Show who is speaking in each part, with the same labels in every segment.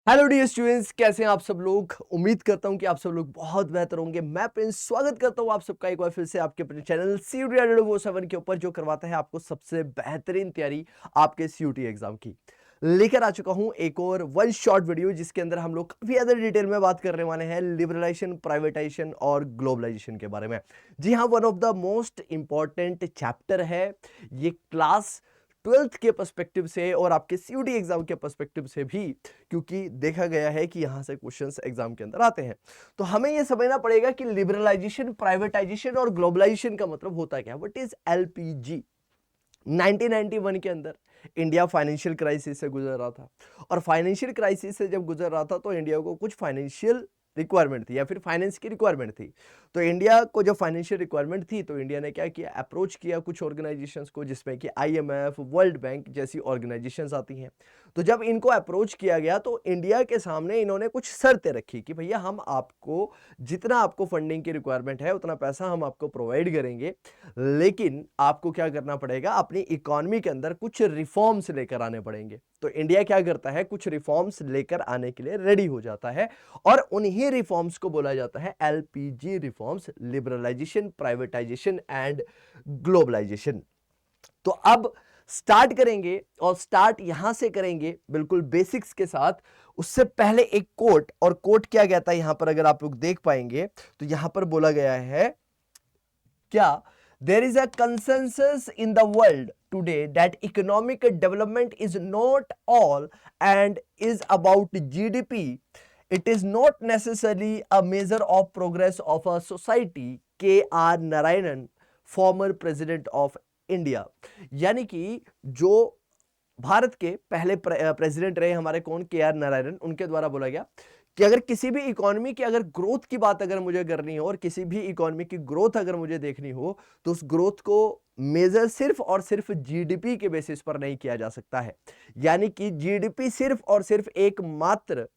Speaker 1: Hello dear students, कैसे हैं आप सब लोग। उम्मीद करता हूं कि आप सब लोग बहुत बेहतर होंगे। मैं प्रिंस स्वागत करता हूं आप सबका एक बार फिर से आपके अपने चैनल CUT 7 के ऊपर, जो करवाता है आपको सबसे बेहतरीन तैयारी आपके CUT एग्जाम की। लेकर आ चुका हूं एक और वन शॉट वीडियो, जिसके अंदर हम लोग काफी ज्यादा डिटेल में बात करने वाले हैं लिबरलाइजेशन, प्राइवेटाइजेशन और ग्लोबलाइजेशन के बारे में। जी हाँ, one of the most important chapter है ये। क्लास 12th के पर्सपेक्टिव से और आपके CUT एग्जाम के पर्सपेक्टिव से भी, क्योंकि देखा गया है कि यहां से क्वेश्चंस एग्जाम के अंदर आते हैं। तो हमें यह समझना पड़ेगा कि लिबरलाइजेशन, प्राइवेटाइजेशन और ग्लोबलाइजेशन का मतलब होता क्या है। What is LPG। 1991 के अंदर इंडिया फाइनेंशियल क्राइसिस से गुजर रहा था, और फाइनेंशियल क्राइसिस से जब गुजर रहा था तो इंडिया को कुछ फाइनेंशियल रिक्वायरमेंट थी या फिर फाइनेंस की रिक्वायरमेंट थी। तो इंडिया को जब फाइनेंशियल रिक्वायरमेंट थी तो इंडिया ने क्या किया, अप्रोच किया कुछ ऑर्गेनाइजेशंस को, जिसमें कि IMF, वर्ल्ड बैंक जैसी ऑर्गेनाइजेशंस आती हैं। तो जब इनको अप्रोच किया गया तो इंडिया के सामने इन्होंने कुछ शर्तें रखी कि भैया हम आपको जितना आपको फंडिंग की रिक्वायरमेंट है उतना पैसा हम आपको प्रोवाइड करेंगे, लेकिन आपको क्या करना पड़ेगा, अपनी इकोनॉमी के अंदर कुछ रिफॉर्म्स लेकर आने पड़ेंगे। तो इंडिया क्या करता है, कुछ रिफॉर्म्स लेकर आने के लिए रेडी हो जाता है, और उन्हीं रिफॉर्म्स को बोला जाता है LPG reforms, liberalisation, privatisation and globalisation. तो अब स्टार्ट करेंगे, और स्टार्ट यहां से करेंगे बिल्कुल बेसिक्स के साथ। उससे पहले एक कोट, और कोट क्या कहता है यहां पर, अगर आप लोग देख पाएंगे तो यहां पर बोला गया है क्या, there is a consensus in the world today that economic development is not all and is about GDP. It is not necessarily a measure of progress of a society. K.R. Narayanan, former president of India। यानी कि जो भारत के पहले president रहे हमारे, कौन, KR Narayanan, उनके द्वारा बोला गया कि अगर किसी भी इकोनॉमी की अगर ग्रोथ की बात अगर मुझे करनी हो, और किसी भी इकोनॉमी की ग्रोथ अगर मुझे देखनी हो, तो उस ग्रोथ को मेजर सिर्फ और सिर्फ GDP के बेसिस पर नहीं किया जा सकता है। यानी कि GDP सिर्फ और सिर्फ एक मात्र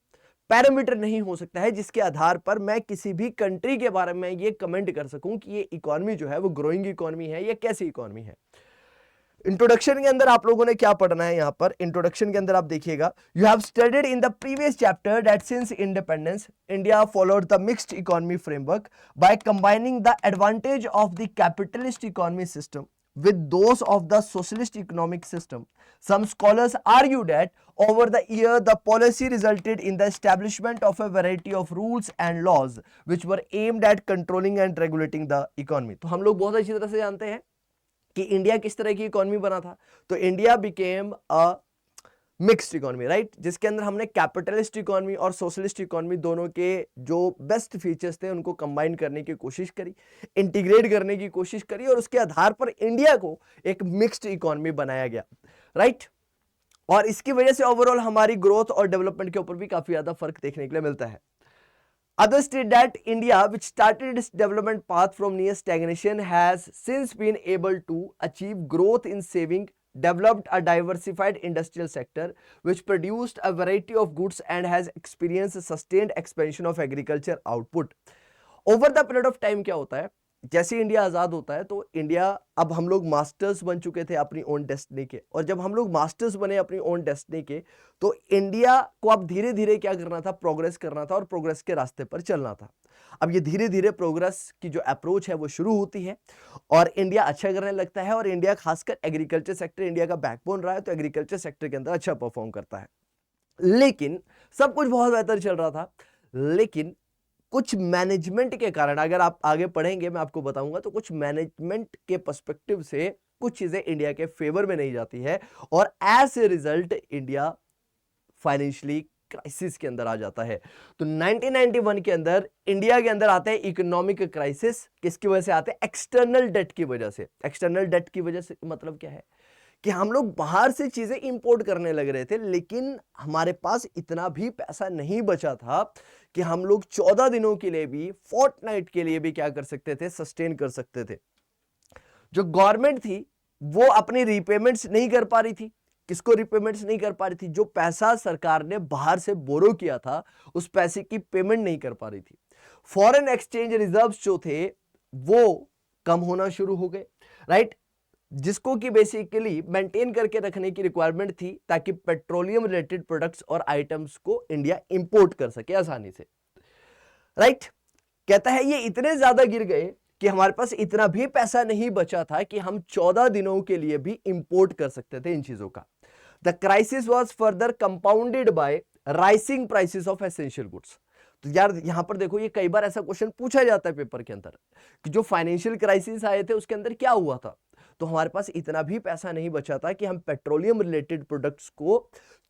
Speaker 1: पैरामीटर नहीं हो सकता है जिसके आधार पर मैं किसी भी कंट्री के बारे में ये कमेंट कर सकूं कि ये इकोनॉमी जो है वो ग्रोइंग इकोनॉमी है या कैसी इकोनॉमी है। इंट्रोडक्शन के अंदर आप लोगों ने क्या पढ़ना है, यहां पर इंट्रोडक्शन के अंदर आप देखिएगा, you have studied in the previous chapter that since independence India followed the mixed economy framework by combining the advantage of the capitalist economy system with those of the socialist economic system. Some scholars argue that over the year the policy resulted in the establishment of a variety of rules and laws which were aimed at controlling and regulating the economy. तो हम लोग बहुत अच्छी तरह से जानते हैं कि इंडिया किस तरह की इकोनॉमी बना था। तो India became a mixed economy, right, जिसके अंदर हमने कैपिटलिस्ट इकोनॉमी और सोशलिस्ट इकोनॉमी दोनों के जो बेस्ट फीचर्स थे उनको कंबाइन करने की कोशिश करी, इंटीग्रेट करने की कोशिश करी, और उसके आधार पर इंडिया को एक मिक्स्ड इकोनॉमी बनाया गया, राइट। और इसकी वजह से ओवरऑल हमारी ग्रोथ और डेवलपमेंट के ऊपर भी काफी ज्यादा फर्क देखने के लिए मिलता है। Others state that India, which started its development path from near stagnation, has since been able to achieve growth in saving, developed a diversified industrial sector, which produced a variety of goods and has experienced sustained expansion of agriculture output. Over the period of time क्या होता है, जैसे India आज़ाद होता है तो India, अब हम लोग मास्टर्स बन चुके थे अपनी ओन डेस्टिनी के, और जब हम लोग मास्टर्स बने अपनी ओन डेस्टिनी के तो इंडिया को अब धीरे धीरे क्या करना था, प्रोग्रेस करना था, और प्रोग्रेस के रास्ते पर चलना था। अब ये धीरे धीरे प्रोग्रेस की जो अप्रोच है वो शुरू होती है, और इंडिया अच्छा करने लगता है, और इंडिया खासकर एग्रीकल्चर सेक्टर इंडिया का बैकबोन रहा है, तो एग्रीकल्चर सेक्टर के अंदर अच्छा परफॉर्म करता है। लेकिन सब कुछ बहुत बेहतर चल रहा था, लेकिन कुछ मैनेजमेंट के कारण, अगर आप आगे पढ़ेंगे मैं आपको बताऊंगा, तो कुछ मैनेजमेंट के पर्सपेक्टिव से कुछ चीजें इंडिया के फेवर में नहीं जाती है, और as a result India financially crisis के अंदर आ जाता है। तो 1991 के अंदर इंडिया के अंदर आते हैं इकोनॉमिक क्राइसिस। किसकी वजह से आते हैं? एक्सटर्नल डेट की वजह से। एक्सटर्नल डेट की वजह से मतलब क्या है कि हम लोग बाहर से चीजें इंपोर्ट करने लग रहे थे, लेकिन हमारे पास इतना भी पैसा नहीं बचा था कि हम लोग 14 दिनों के लिए भी, फोर्टनाइट के लिए भी क्या कर सकते थे, सस्टेन कर सकते थे। जो गवर्नमेंट थी वो अपनी रीपेमेंट्स नहीं कर पा रही थी। किसको रीपेमेंट्स नहीं कर पा रही थी? जो पैसा सरकार ने बाहर से बोरो किया था उस पैसे की पेमेंट नहीं कर पा रही थी। फॉरेन एक्सचेंज रिजर्व्स जो थे वो कम होना शुरू हो गए, राइट। जिसको कि बेसिकली मेंटेन करके रखने की रिक्वायरमेंट थी ताकि पेट्रोलियम रिलेटेड प्रोडक्ट्स और आइटम्स को इंडिया इंपोर्ट कर सके आसानी से, राइट। कहता है ये इतने ज्यादा गिर गए कि हमारे पास इतना भी पैसा नहीं बचा था कि हम 14 दिनों के लिए भी इंपोर्ट कर सकते थे इन चीजों का। The crisis was further compounded by rising prices of essential goods. तो यार यहां पर देखो, ये कई बार ऐसा क्वेश्चन पूछा जाता है पेपर के अंदर कि जो फाइनेंशियल क्राइसिस आए थे उसके अंदर क्या हुआ था। तो हमारे पास इतना भी पैसा नहीं बचा था कि हम पेट्रोलियम रिलेटेड प्रोडक्ट्स को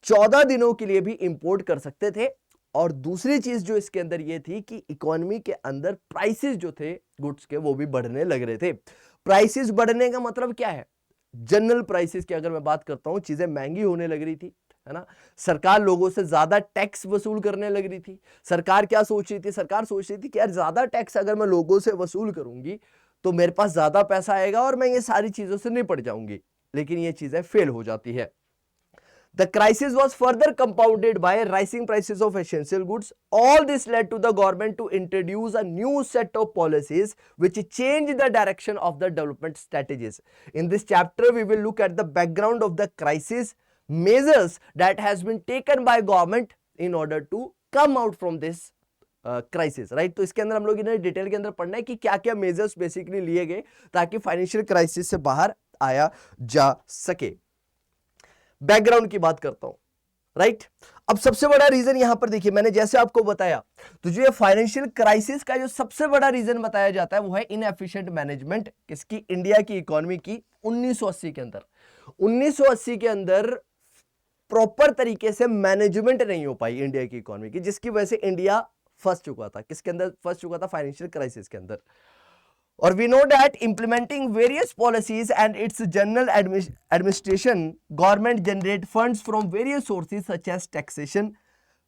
Speaker 1: 14 दिनों के लिए भी इंपोर्ट कर सकते थे। और दूसरी चीज जो इसके अंदर ये थी कि इकोनॉमी के अंदर प्राइसेस जो थे गुड्स के वो भी बढ़ने लग रहे थे। प्राइसेस बढ़ने का मतलब क्या है? जनरल प्राइसेस की अगर मैं बात करता हूं, चीजें महंगी होने लग रही थी, है ना। सरकार लोगों से ज्यादा टैक्स वसूल करने लग रही थी। सरकार क्या सोच रही थी? सरकार सोच रही थी कि यार ज्यादा टैक्स अगर मैं लोगों से वसूल करूंगी तो मेरे पास ज्यादा पैसा आएगा और मैं ये सारी चीजों से निपट जाऊंगी। लेकिन ये चीजें फेल हो जाती है। The crisis was further compounded by rising prices of essential goods. All this led to the government to introduce a new set of policies which changed the direction of the development strategies. In this chapter, we will look at the background of the crisis, measures that has been taken by government in order to come out from this crisis, right. तो इसके अंदर हम लोग इन्हें detail के अंदर पढ़ना है कि क्या क्या मेजर्स बेसिकली लिए गए ताकि फाइनेंशियल क्राइसिस से बाहर आया जा सके। बैकग्राउंड की बात करता हूं, राइट। अब सबसे बड़ा रीजन यहां पर देखिए, मैंने जैसे आपको बताया, तो जो ये फाइनेंशियल क्राइसिस का जो सबसे बड़ा रीजन बताया जाता है वो है इनएफिशिएंट मैनेजमेंट किसकी? इंडिया की इकोनॉमी की। 1980 के अंदर 1980 के अंदर प्रॉपर तरीके से मैनेजमेंट नहीं हो पाई इंडिया की इकोनॉमी की, जिसकी वजह से इंडिया फंस चुका था। किसके अंदर फंस चुका था? फाइनेंशियल क्राइसिस के अंदर। Or we know that implementing various policies and its general administration, government generate funds from various sources such as taxation,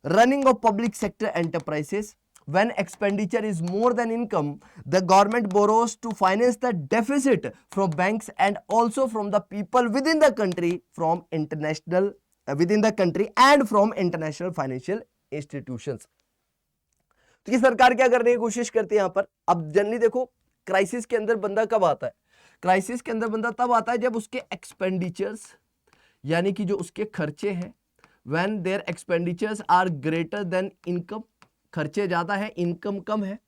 Speaker 1: running of public sector enterprises. When expenditure is more than income, the government borrows to finance the deficit from banks and also from the people within the country, from international within the country and from international financial institutions. तो ये सरकार क्या करने की कोशिश करती है यहां पर? अब जनरली देखो, क्राइसिस के अंदर बंदा कब आता है? क्राइसिस के अंदर बंदा तब आता है जब उसके एक्सपेंडिचर्स, यानी कि जो उसके खर्चे हैं, when their expenditures are greater than income, खर्चे ज्यादा है, इनकम कम है,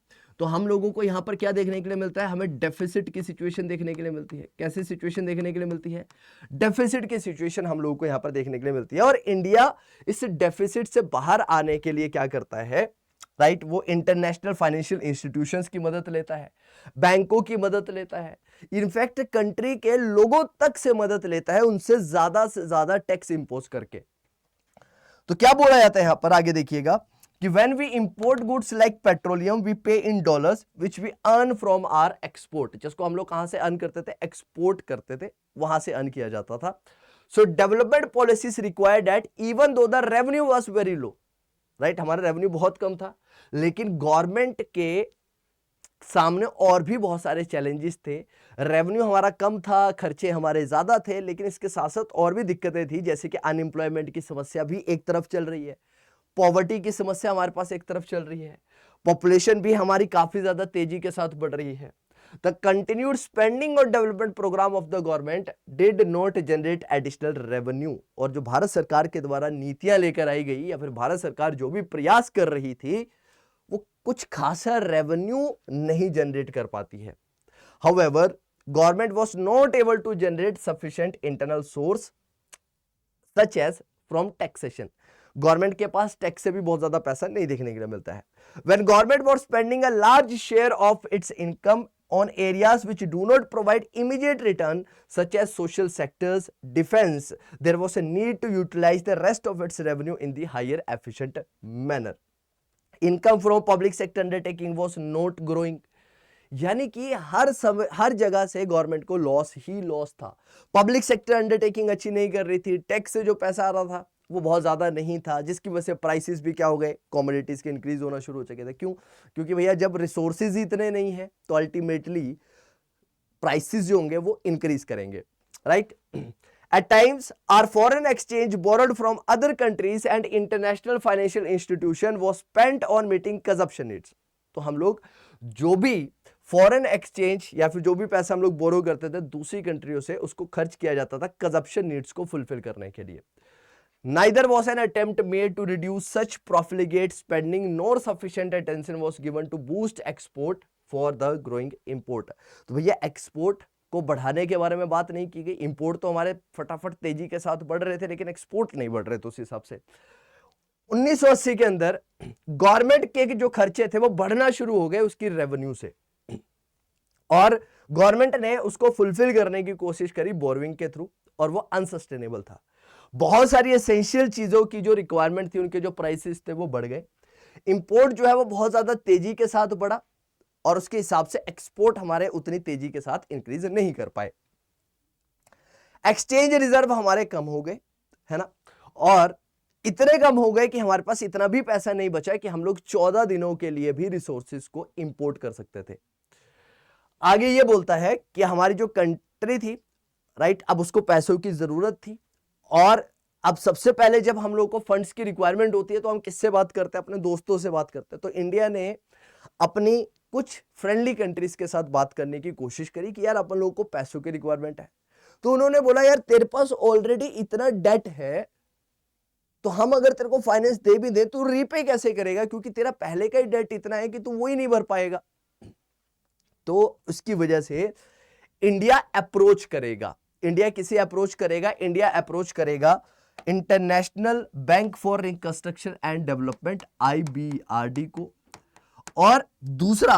Speaker 1: तो हम लोगों को यहां पर क्या देखने के लिए मिलता है? हमें डेफिसिट की सिचुएशन देखने के लिए मिलती है। कैसी सिचुएशन देखने के लिए मिलती है? डेफिसिट की सिचुएशन हम लोगों को यहां पर देखने के लिए मिलती है। और इंडिया इस डेफिसिट से बाहर आने के लिए क्या करता है, राइट? वो इंटरनेशनल फाइनेंशियल इंस्टीट्यूशंस की मदद लेता है, बैंकों की मदद लेता है, इनफैक्ट कंट्री के लोगों तक से मदद लेता है, उनसे ज्यादा टैक्स इंपोज करके। तो क्या बोला जाता है यहां पर? आगे देखिएगा कि when we import goods like petroleum we pay in dollars which we earn from our export, जिसको हम लोग कहां से अर्न करते थे? एक्सपोर्ट करते थे, वहां से अर्न किया जाता था। So development policies required that even though the revenue was very low, right, हमारा रेवेन्यू बहुत कम था, लेकिन गवर्नमेंट के सामने और भी बहुत सारे चैलेंजेस थे। रेवेन्यू हमारा कम था, खर्चे हमारे ज्यादा थे, लेकिन इसके साथ साथ और भी दिक्कतें थी, जैसे कि अनएम्प्लॉयमेंट की समस्या भी एक तरफ चल रही है, पॉवर्टी की समस्या हमारे पास एक तरफ चल रही है, पॉपुलेशन भी हमारी काफी ज्यादा तेजी के साथ बढ़ रही है। The continued spending on development program of the government did not generate additional revenue, और जो भारत सरकार के द्वारा नीतियां लेकर आई गई या फिर भारत सरकार जो भी प्रयास कर रही थी वो कुछ खासा रेवेन्यू नहीं जनरेट कर पाती है। However, government was not able to generate sufficient internal source such as from taxation. Government के पास टैक्स से भी बहुत ज्यादा पैसा नहीं देखने के लिए मिलता है। When government was spending a large share of its income on areas which do not provide immediate return such as social sectors, defense, there was a need to utilize the rest of its revenue in the higher efficient manner. Income from public sector undertaking was not growing, यानी कि हर जगह से government को loss ही loss था। Public sector undertaking अच्छी नहीं कर रही थी, टैक्स से जो पैसा आ रहा था वो बहुत ज्यादा नहीं था, जिसकी वजह से प्राइसेस भी क्या हो गए? कमोडिटीज के इंक्रीज होना शुरू हो चुके थे। क्यों? क्योंकि भैया जब रिसोर्सेज इतने नहीं है तो अल्टीमेटली प्राइसेस जो होंगे वो इंक्रीज करेंगे, right. At times, our foreign exchange borrowed from other countries and international financial institution was spent on meeting consumption needs. तो हम लोग जो भी फॉरेन एक्सचेंज या फिर जो भी पैसा हम लोग बोरो करते थे दूसरी कंट्रियों से, उसको खर्च किया जाता था कंजप्शन नीड्स को फुलफिल करने के लिए। Neither was an attempt made to reduce such profligate spending, nor sufficient attention was given to boost export for the growing import। तो भैया एक्सपोर्ट को बढ़ाने के बारे में बात नहीं की गई। इंपोर्ट तो हमारे फटाफट तेजी के साथ बढ़ रहे थे, लेकिन एक्सपोर्ट नहीं बढ़ रहे थे उस हिसाब से। 1980 के अंदर गवर्नमेंट के जो खर्चे थे वो बढ़ना शुरू हो गए उसकी रेवेन्यू से, और गवर्नमेंट ने उसको फुलफिल करने की कोशिश करी बोरोइंग के थ्रू, और वो अनसस्टेनेबल था। बहुत सारी एसेंशियल चीजों की जो रिक्वायरमेंट थी, उनके जो प्राइसेस थे वो बढ़ गए। इंपोर्ट जो है वो बहुत ज्यादा तेजी के साथ बढ़ा, और उसके हिसाब से एक्सपोर्ट हमारे उतनी तेजी के साथ इंक्रीज नहीं कर पाए। एक्सचेंज रिजर्व हमारे कम हो गए, है ना, और इतने कम हो गए कि हमारे पास इतना भी पैसा नहीं बचा कि हम लोग 14 दिनों के लिए भी रिसोर्सेज को इंपोर्ट कर सकते थे। आगे ये बोलता है कि हमारी जो कंट्री थी, राइट, अब उसको पैसों की जरूरत थी, और अब सबसे पहले जब हम लोग को फंड्स की रिक्वायरमेंट होती है तो हम किससे बात करते हैं? अपने दोस्तों से बात करते हैं। तो इंडिया ने अपनी कुछ फ्रेंडली कंट्रीज के साथ बात करने की कोशिश करी कि यार अपन लोगों को पैसों की रिक्वायरमेंट है। तो उन्होंने बोला यार तेरे पास ऑलरेडी इतना डेट है, तो हम अगर तेरे को फाइनेंस दे भी दे तो रीपे कैसे करेगा, क्योंकि तेरा पहले का ही डेट इतना है कि तू वो ही नहीं भर पाएगा। तो उसकी वजह से इंडिया अप्रोच करेगा। इंडिया किसे अप्रोच करेगा? इंडिया अप्रोच करेगा International Bank for Reconstruction and Development, IBRD को, और दूसरा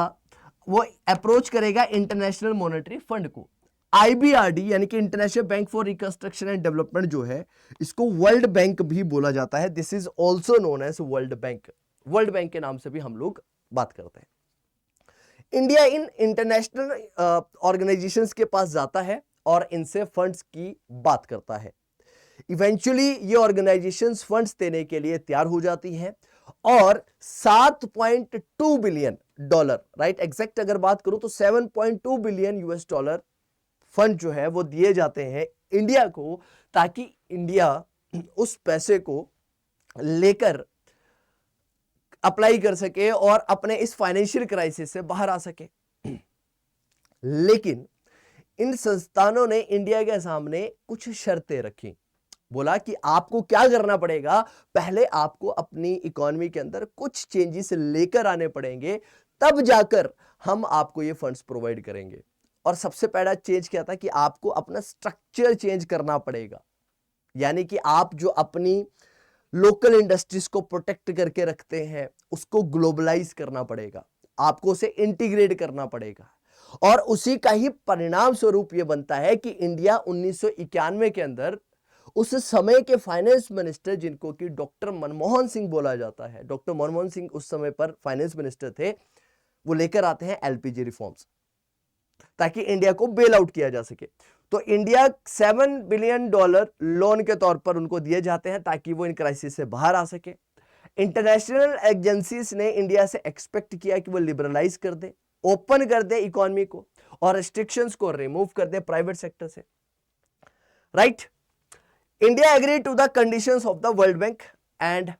Speaker 1: वो अप्रोच करेगा इंटरनेशनल मॉनेटरी फंड को। IBRD यानी कि International Bank for Reconstruction and Development जो है, इसको वर्ल्ड बैंक भी बोला जाता है। This is also known as World Bank. World Bank के नाम से भी हम लोग बात करते हैं। इंडिया इन इंटरनेशनल ऑर्गेनाइजेशंस के पास जाता है और इनसे फंड्स की बात करता है। इवेंचुअली ये ऑर्गेनाइजेशंस फंड्स देने के लिए तैयार हो जाती हैं, और 7.2 बिलियन डॉलर, राइट, एग्जैक्ट अगर बात करूं तो 7.2 बिलियन US डॉलर फंड जो है वो दिए जाते हैं इंडिया को, ताकि इंडिया उस पैसे को लेकर अप्लाई कर सके और अपने इस फाइनेंशियल क्राइसिस से बाहर आ सके। लेकिन इन संस्थानों ने इंडिया के सामने कुछ शर्तें रखी। बोला कि आपको क्या करना पड़ेगा, पहले आपको अपनी इकोनॉमी के अंदर कुछ चेंजेस लेकर आने पड़ेंगे, तब जाकर हम आपको ये फंड्स प्रोवाइड करेंगे। और सबसे पहला चेंज क्या था कि आपको अपना स्ट्रक्चर चेंज करना पड़ेगा, यानी कि आप जो अपनी लोकल इंडस्ट्रीज को प्रोटेक्ट करके रखते हैं उसको ग्लोबलाइज करना पड़ेगा, आपको उसे इंटीग्रेट करना पड़ेगा। और उसी का ही परिणाम स्वरूप यह बनता है कि इंडिया 1991 के अंदर उस समय के फाइनेंस मिनिस्टर, जिनको कि डॉक्टर मनमोहन सिंह बोला जाता है, डॉक्टर मनमोहन सिंह उस समय पर फाइनेंस मिनिस्टर थे, वो लेकर आते हैं LPG रिफॉर्म्स, ताकि इंडिया को बेल आउट किया जा सके। तो इंडिया $7 बिलियन लोन के तौर पर उनको दिए जाते हैं ताकि वो इन क्राइसिस से बाहर आ सके। इंटरनेशनल एजेंसीज ने इंडिया से एक्सपेक्ट किया कि वो लिबरलाइज कर दे, ओपन कर दे इकोनॉमी को, और रिस्ट्रिक्शंस को रिमूव कर दे प्राइवेट सेक्टर से, right. India agree to the conditions of the world bank and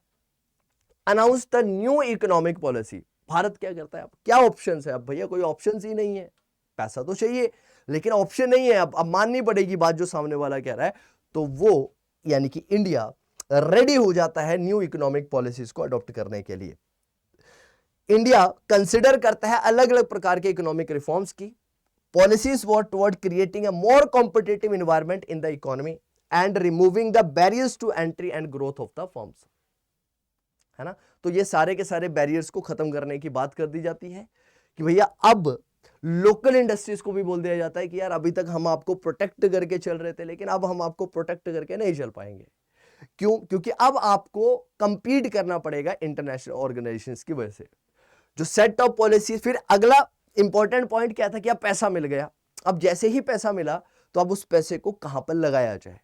Speaker 1: announce the new economic policy. Bharat क्या करता है? अब क्या ऑप्शंस है? अब भैया कोई ऑप्शंस ही नहीं है, पैसा तो चाहिए लेकिन ऑप्शन नहीं है। अब माननी पड़ेगी बात जो सामने वाला कह रहा है। तो वो यानी कि इंडिया रेडी हो जाता है न्यू इकोनॉमिक पॉलिसीज को अडॉप्ट करने के लिए। इंडिया कंसिडर करता है अलग अलग प्रकार के इकोनॉमिक रिफॉर्म्स की। Policies were toward creating a more competitive environment in the economy and removing the barriers to entry and growth of the firms, है ना। तो ये सारे के सारे बैरियर्स को खत्म करने की बात कर दी जाती है कि भैया अब लोकल इंडस्ट्रीज को भी बोल दिया जाता है कि यार अभी तक हम आपको प्रोटेक्ट करके चल रहे थे, लेकिन अब हम आपको प्रोटेक्ट करके नहीं चल पाएंगे। क्यों? क्योंकि अब आपको कंपीट करना पड़ेगा इंटरनेशनल ऑर्गेनाइजेशंस की वजह से। जो सेट ऑफ पॉलिसी, फिर अगला इंपॉर्टेंट पॉइंट क्या था कि अब पैसा मिल गया। अब जैसे ही पैसा मिला तो अब उस पैसे को कहां पर लगाया जाए।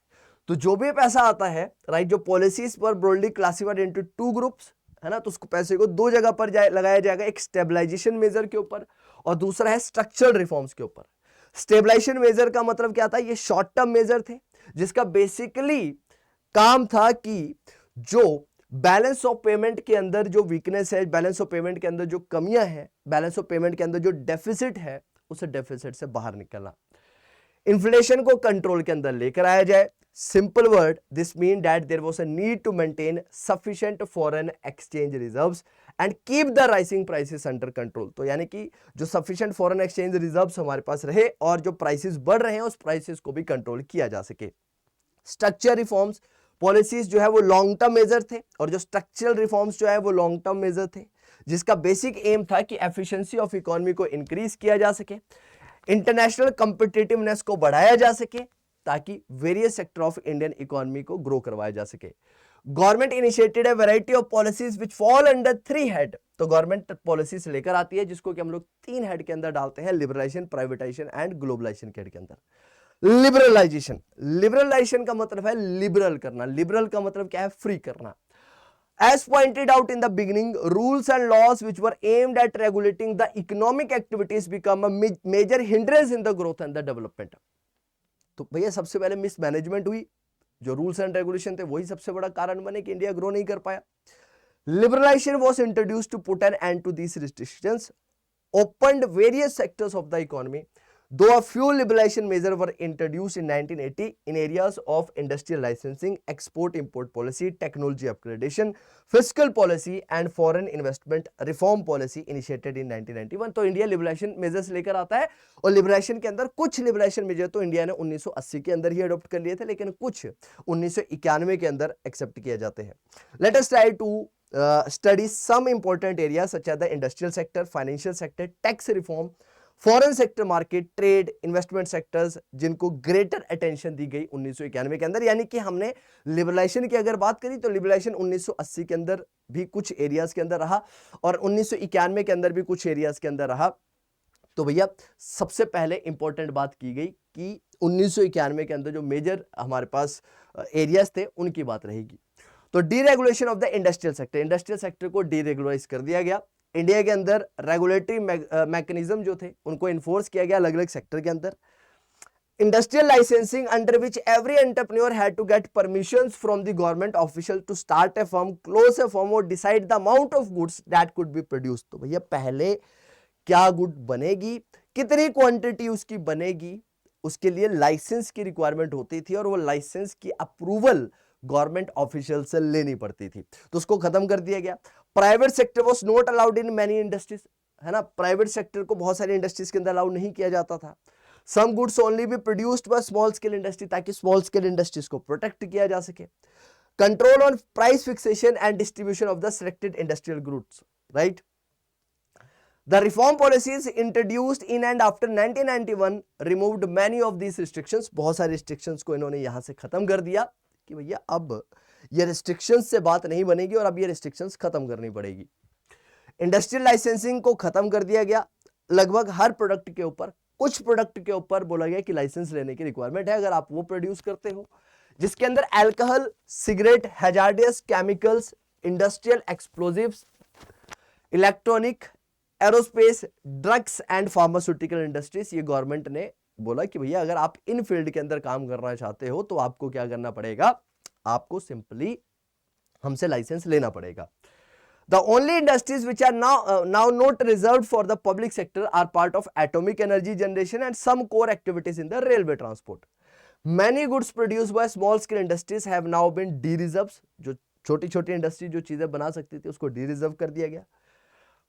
Speaker 1: तो जो भी पैसा आता है, राइट, जो पॉलिसीज पर ब्रॉडली क्लासिफाइड इनटू 2 ग्रुप्स, है ना, तो उसको पैसे को 2 जगह पर लगाया जाएगा, एक स्टेबलाइजेशन मेजर के ऊपर और दूसरा है स्ट्रक्चरल रिफॉर्म्स के ऊपर। स्टेबलाइजेशन मेजर का मतलब क्या था? ये शॉर्ट टर्म मेजर थे जिसका बेसिकली काम था कि जो बैलेंस ऑफ पेमेंट के अंदर जो वीकनेस है, बैलेंस ऑफ पेमेंट के अंदर जो कमियां हैं, बैलेंस ऑफ पेमेंट के अंदर जो डेफिसिट है, उस डेफिसिट से बाहर निकलना, इन्फ्लेशन को कंट्रोल के अंदर लेकर आया जाए। Simple word, this mean that there was a need to maintain sufficient foreign exchange reserves and keep the rising prices under control. तो यानी कि जो सफिशिएंट फॉरेन एक्सचेंज रिजर्व्स हमारे पास रहे और जो प्राइसेस बढ़ रहे हैं उस प्राइसेस को भी कंट्रोल किया जा सके। स्ट्रक्चर रिफॉर्म्स, पॉलिसीज जो है वो लॉन्ग टर्म मेजर थे और जो स्ट्रक्चरल रिफॉर्म्स जो है वो लॉन्ग टर्म मेजर थे, जिसका बेसिक एम था कि एफिशिएंसी ऑफ इकोनॉमी को इंक्रीज किया जा सके, इंटरनेशनल कॉम्पिटिटिवनेस को बढ़ाया जा सके ताकि various sector of Indian economy को ग्रो करवाया जा सके। Government initiated A variety of policies which fall under 3 head. तो गवर्नमेंट पॉलिसीज लेकर आती है जिसको कि हम लोग 3 हेड के अंदर डालते हैं, लिबरलाइजेशन, प्राइवेटाइजेशन एंड ग्लोबलाइजेशन के हेड के अंदर। लिबरलाइजेशन, लिबरलाइजेशन का मतलब है लिबरल करना, लिबरल का मतलब क्या है, फ्री करना। As pointed out in the beginning, rules and laws which were aimed at regulating the economic activities become a major hindrance in the growth and the development. तो भैया सबसे पहले मिसमैनेजमेंट हुई, जो रूल्स एंड रेगुलेशन थे वही सबसे बड़ा कारण बने कि इंडिया ग्रो नहीं कर पाया। Liberalisation was introduced to put an end to these restrictions, opened various sectors of the economy, though a few liberalization measures were introduced in 1980 in areas of industrial licensing, export-import policy, technology upgradation, fiscal policy and foreign investment reform policy initiated in 1991। तो India liberalisation measures लेकर आता है और liberalisation के अंदर कुछ liberalisation major तो India ने 1980 के अंदर ही अडॉप्ट कर लिए थे, लेकिन कुछ 1991 के अंदर एक्सेप्ट किए जाते हैं। Let us try to study some important areas such as the industrial sector, financial sector, tax reform, foreign sector market, trade, investment sectors, जिनको greater attention दी गई 1991 के अंदर। यानी कि हमने लिबरलाइजेशन की अगर बात करी तो लिबरलाइजेशन 1980 के अंदर भी कुछ एरियाज के अंदर रहा और 1991 के अंदर भी कुछ एरियाज के अंदर रहा। तो भैया सबसे पहले इंपॉर्टेंट बात की गई कि 1991 के अंदर जो मेजर हमारे पास एरियाज थे उनकी बात रहेगी। तो deregulation of the industrial sector, industrial sector को डीरेगुलराइज कर दिया गया। इंडिया के अंदर रेगुलेटरी मैकेनिज्म जो थे उनको इन्फोर्स किया गया अलग अलग सेक्टर के अंदर। Industrial licensing under which every entrepreneur had to get permissions from the government official to start a firm, close a firm और decide the amount of goods that could be produced. तो भैया पहले क्या good बनेगी, कितनी quantity उसकी बनेगी, उसके लिए लाइसेंस की रिक्वायरमेंट होती थी और वो लाइसेंस की अप्रूवल गवर्नमेंट ऑफिशियल से लेनी पड़ती थी, तो उसको खत्म कर दिया गया। Private sector was not allowed in many industries, है ना, प्राइवेट सेक्टर को बहुत सारी इंडस्ट्रीज के अंदर अलाउ नहीं किया जाता था। Some goods only be produced by small scale industry, ताकि स्मॉल स्केल इंडस्ट्रीज को प्रोटेक्ट किया जा सके। Control on price fixation and distribution of the selected industrial goods, right. The reform policies introduced in and after 1991 removed many of these restrictions। बहुत सारे restrictions को इन्होंने यहां से खत्म कर दिया कि भैया अब ये restrictions से बात नहीं बनेगी और अब ये restrictions खत्म करनी पड़ेगी। इंडस्ट्रियल लाइसेंसिंग को खत्म कर दिया गया लगभग हर प्रोडक्ट के ऊपर। कुछ प्रोडक्ट के ऊपर बोला गया कि लाइसेंस लेने की रिक्वायरमेंट है अगर आप वो प्रोड्यूस करते हो, जिसके अंदर alcohol, cigarette, hazardous chemicals, industrial explosives, electronic, aerospace, drugs and pharmaceutical industries. ये गवर्नमेंट ने बोला कि भैया अगर आप इन फील्ड के अंदर काम करना चाहते हो तो आपको क्या करना पड़ेगा, आपको सिंपली हमसे लाइसेंस लेना पड़ेगा। The only industries which are now not reserved for the public sector are part of atomic energy generation and some core activities in the railway transport. Many goods produced by small scale industries have now been de-reserved। जो छोटी छोटी industry जो चीजें बना सकती थी उसको de-reserve कर दिया गया।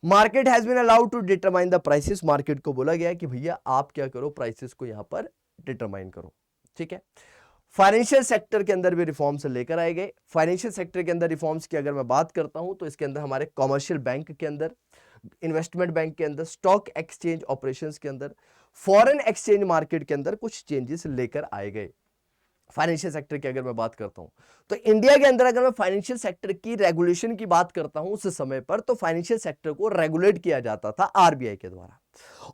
Speaker 1: Market has been allowed to determine the prices, market को बोला गया कि भैया आप क्या करो, प्राइसेस को यहां पर डिटरमाइन करो, ठीक है। फाइनेंशियल सेक्टर के अंदर भी रिफॉर्म्स लेकर आए गए। फाइनेंशियल सेक्टर के अंदर रिफॉर्म्स की अगर मैं बात करता हूं तो इसके अंदर हमारे कॉमर्शियल बैंक के अंदर, इन्वेस्टमेंट बैंक के अंदर, स्टॉक एक्सचेंज ऑपरेशंस के अंदर, फॉरेन एक्सचेंज मार्केट के अंदर कुछ चेंजेस लेकर आए गए। फाइनेंशियल सेक्टर की अगर मैं बात करता हूं तो इंडिया के अंदर अगर मैं फाइनेंशियल सेक्टर की रेगुलेशन की बात करता हूं उस समय पर, तो फाइनेंशियल सेक्टर को रेगुलेट किया जाता था आरबीआई के द्वारा,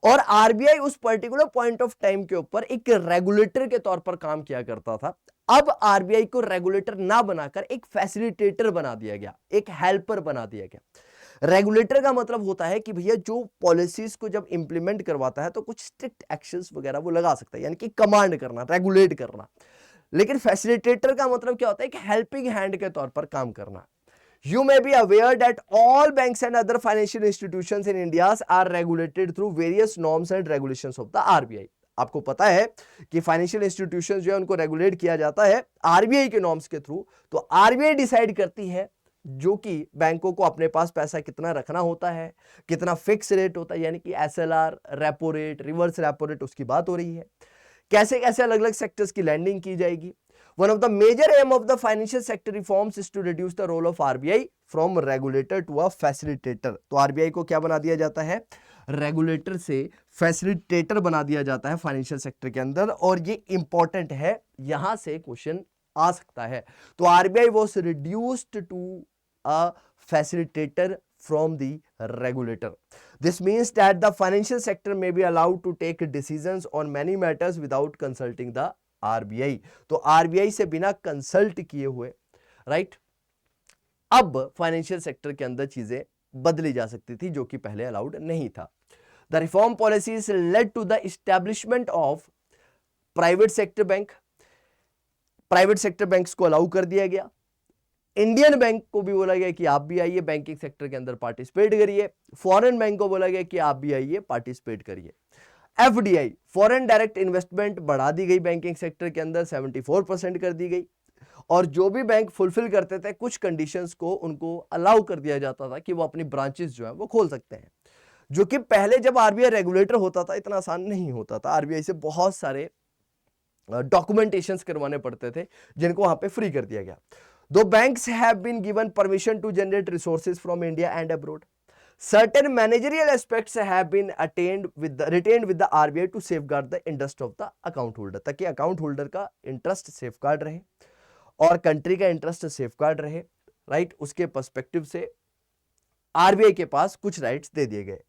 Speaker 1: और आरबीआई उस पर्टिकुलर पॉइंट ऑफ टाइम के ऊपर एक रेगुलेटर के तौर पर काम किया करता था। अब आरबीआई को रेगुलेटर ना बनाकर एक फैसिलिटेटर बना दिया गया, एक हेल्पर बना दिया गया। रेगुलेटर का मतलब होता है कि भैया जो पॉलिसीज को जब इंप्लीमेंट करवाता है तो कुछ स्ट्रिक्ट एक्शंस वगैरह वो लगा सकता है, यानी कि कमांड करना, रेगुलेट करना। लेकिन फैसिलिटेटर का मतलब क्या होता है कि हेल्पिंग हैंड के तौर पर काम करना। You may be aware that all banks and other financial institutions in India are regulated through various norms and regulations of the RBI. आपको पता है कि फाइनेंशियल इंस्टीट्यूशंस जो है उनको रेगुलेट किया जाता है आरबीआई के नॉर्म्स के थ्रू। तो आरबीआई डिसाइड करती है जो कि बैंकों को अपने पास पैसा कितना रखना होता है, कितना फिक्स रेट होता है, यानी कि SLR, repo rate, reverse repo rate, उसकी बात हो रही है। कैसे कैसे अलग अलग सेक्टर्स की लैंडिंग की जाएगी। One of the major aim of the financial sector reforms is to reduce the role of RBI from regulator to a facilitator. तो RBI को क्या बना दिया जाता है, रेगुलेटर से फैसिलिटेटर बना दिया जाता है फाइनेंशियल सेक्टर के अंदर। और ये इंपॉर्टेंट है, यहां से क्वेश्चन आ सकता है। तो RBI was reduced to a facilitator from the regulator. This means that the financial sector may be allowed to take decisions on many matters without consulting the RBI. तो आरबीआई से बिना consult किए हुए, right, अब financial sector के अंदर चीजें बदली जा सकती थी, जो कि पहले अलाउड नहीं था। The reform policies led to the establishment of private sector bank. Private sector banks को अलाउ कर दिया गया। इंडियन बैंक को भी बोला गया कि आप भी आइए बैंकिंग सेक्टर के अंदर पार्टिसिपेट करिए। फॉरेन बैंक को बोला गया कि आप भी आइए पार्टिसिपेट करिए। एफडीआई, फॉरेन डायरेक्ट इन्वेस्टमेंट बढ़ा दी गई बैंकिंग सेक्टर के अंदर, 74% कर दी गई। और जो भी बैंक फुलफिल करते थे कुछ कंडीशंस को, उनको अलाउ कर दिया जाता था कि वो अपनी ब्रांचेस जो है वो खोल सकते हैं, जो कि पहले जब आरबीआई रेगुलेटर होता था इतना आसान नहीं होता था। आरबीआई से बहुत सारे डॉक्यूमेंटेशंस करवाने पड़ते थे, जिनको वहां पे फ्री कर दिया गया। दो banks have been given permission to generate resources from India and abroad, certain managerial aspects have been retained with the RBI to safeguard the interest of the account holder, ताकि अकाउंट होल्डर का interest safeguard रहे और country का interest safeguard रहे, right. उसके perspective से RBI के पास कुछ राइट्स दे दिए गए।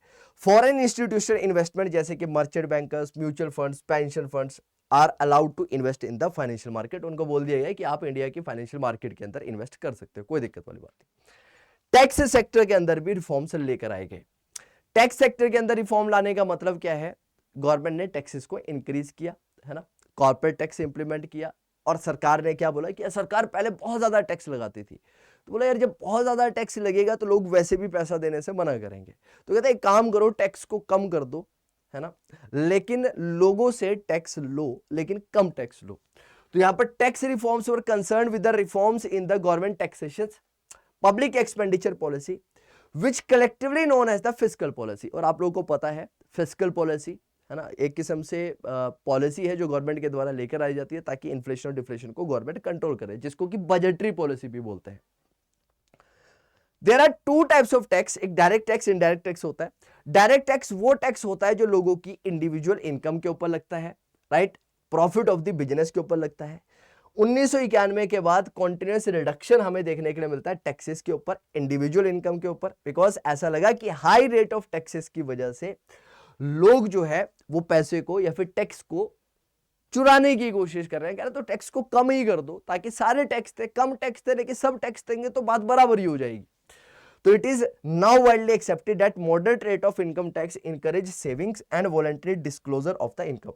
Speaker 1: फॉरेन इंस्टीट्यूशनल इन्वेस्टमेंट जैसे कि merchant bankers, mutual funds, pension funds are allowed to invest in the financial market. उनको बोल दिया गया कि आप इंडिया की फाइनेंशियल मार्केट के अंदर इन्वेस्ट कर सकते हो, कोई दिक्कत वाली बात नहीं। टैक्स सेक्टर के अंदर भी रिफॉर्म्स लेकर आए गए। टैक्स सेक्टर के अंदर रिफॉर्म लाने का मतलब क्या है, गवर्नमेंट ने टैक्सेस को इंक्रीज किया, है ना, कॉर्पोरेट टैक्स इंप्लीमेंट किया। और सरकार ने क्या बोला कि सरकार पहले बहुत ज्यादा टैक्स लगाती थी, तो बोला यार जब बहुत ज्यादा टैक्स लगेगा तो लोग वैसे भी पैसा देने से मना करेंगे, तो कहते एक काम करो टैक्स को कम कर दो, है ना, लेकिन लोगों से टैक्स लो, लेकिन कम टैक्स लो। तो यहां पर tax reforms were concern with the reforms in the government taxation, public expenditure policy, which collectively known as the fiscal policy. और आप लोगों को पता है फिस्कल पॉलिसी, है ना, एक किस्म से पॉलिसी है जो गवर्नमेंट के द्वारा लेकर आई जाती है ताकि इन्फ्लेशन और डिफ्लेशन को गवर्नमेंट कंट्रोल करे, जिसको कि बजटरी पॉलिसी भी बोलते हैं। There are two types of tax, एक डायरेक्ट टैक्स, इनडायरेक्ट टैक्स होता है। डायरेक्ट टैक्स वो टैक्स होता है जो लोगों की इंडिविजुअल इनकम के ऊपर लगता है, right, profit of the business के ऊपर लगता है। 1991 के बाद कॉन्टिन्यूस रिडक्शन हमें देखने के लिए मिलता है टैक्सेस के ऊपर, इंडिविजुअल इनकम के ऊपर, बिकॉज ऐसा लगा कि हाई रेट ऑफ टैक्सेस की वजह से लोग जो है वो पैसे को या फिर टैक्स को चुराने की कोशिश कर रहे हैं। कह रहे तो टैक्स को कम ही कर दो, ताकि सारे टैक्स थे, कम टैक्स थे लेकिन सब टैक्स देंगे तो बात बराबर ही हो जाएगी। तो it is now widely accepted that moderate rate of income tax encourage savings and voluntary disclosure of the income.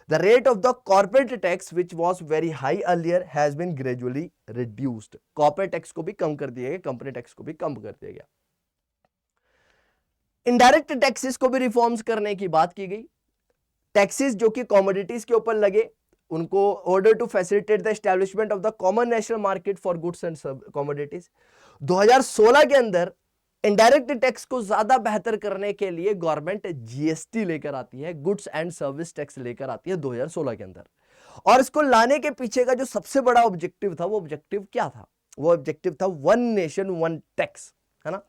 Speaker 1: The rate of the corporate tax, which was very high earlier, has been gradually reduced. Corporate tax को भी कम कर दिया गया, company tax को भी कम कर दिया गया। इनडायरेक्ट टैक्सेस को भी रिफॉर्म्स करने की बात की गई। टैक्सेस जो कि कमोडिटीज के ऊपर लगे, उनको order to facilitate the establishment of the common national market for goods and commodities. 2016 के अंदर इनडायरेक्ट टैक्स को ज्यादा बेहतर करने के लिए गवर्नमेंट जीएसटी लेकर आती है, गुड्स एंड सर्विस टैक्स लेकर आती है 2016 के अंदर। और इसको लाने के पीछे का जो सबसे बड़ा ऑब्जेक्टिव था, वो ऑब्जेक्टिव क्या था, वो ऑब्जेक्टिव था वन नेशन वन टैक्स, है ना।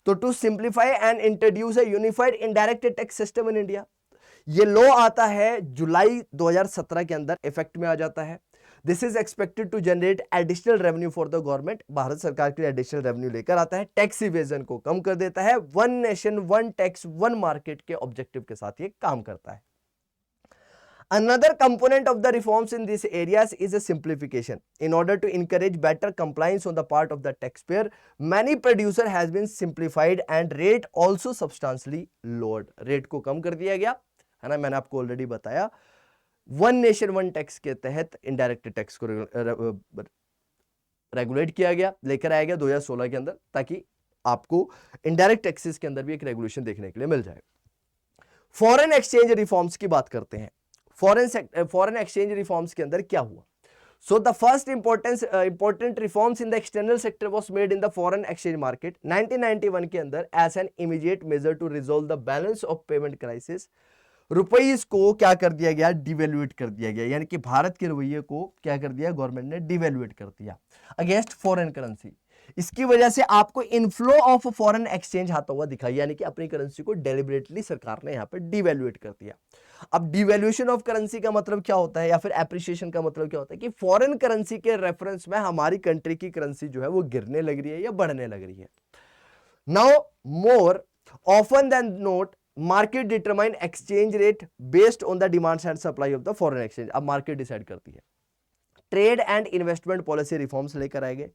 Speaker 1: तो to simplify and introduce a unified indirect tax system in India. ये लॉ आता है जुलाई 2017 के अंदर इफेक्ट में आ जाता है। This is expected to generate additional revenue for the government. Bharat सरकार के लिए एडिशनल रेवेन्यू लेकर आता है, टैक्स इवेजन को कम कर देता है, one nation one tax one market के ऑब्जेक्टिव के साथ ये काम करता है। Another component of the reforms in these areas is a simplification. In order to encourage better compliance on the part of the taxpayer, many producer has been simplified and rate also substantially lowered. Rate को कम कर दिया गया, है ना, मैंने आपको already बताया। One nation one tax के तहत इनडायरेक्ट टैक्स को रेगुलेट किया गया, लेकर आया गया 2016 के अंदर, ताकि आपको इनडायरेक्ट टैक्सेस के अंदर भी एक रेगुलेशन देखने के लिए मिल जाए। फॉरेन एक्सचेंज रिफॉर्म्स की बात करते हैं। फॉरेन एक्सचेंज रिफॉर्म्स के अंदर क्या हुआ? So the first important reforms in the external sector was made in the foreign exchange market 1991 के अंदर as an immediate measure to resolve the balance of payment crisis। रुपये को क्या कर दिया गया? डिवेल्यूएट कर दिया गया, यानी कि भारत के रुपये को क्या कर दिया? गवर्नमेंट ने डिवेल्यूएट कर दिया अगेंस्ट फॉरेन करेंसी। इसकी वजह से आपको इनफ्लो ऑफ फॉरेन एक्सचेंज आता हुआ दिखाई, यानी कि अपनी करेंसी को डेलिबरेटली सरकार ने यहां पर डिवेल्यूएट कर दिया। अब डिवेल्यूएशन ऑफ करेंसी का मतलब क्या होता है, या फिर एप्रिसिएशन का मतलब क्या होता है? कि फॉरेन करेंसी के रेफरेंस में हमारी कंट्री की करेंसी जो है वो गिरने लग रही है या बढ़ने लग रही है। Now more often than not market determine exchange rate based on the demand and supply of the foreign exchange. अब मार्केट डिसाइड करती है। Trade and investment policy reforms लेकर आए गए।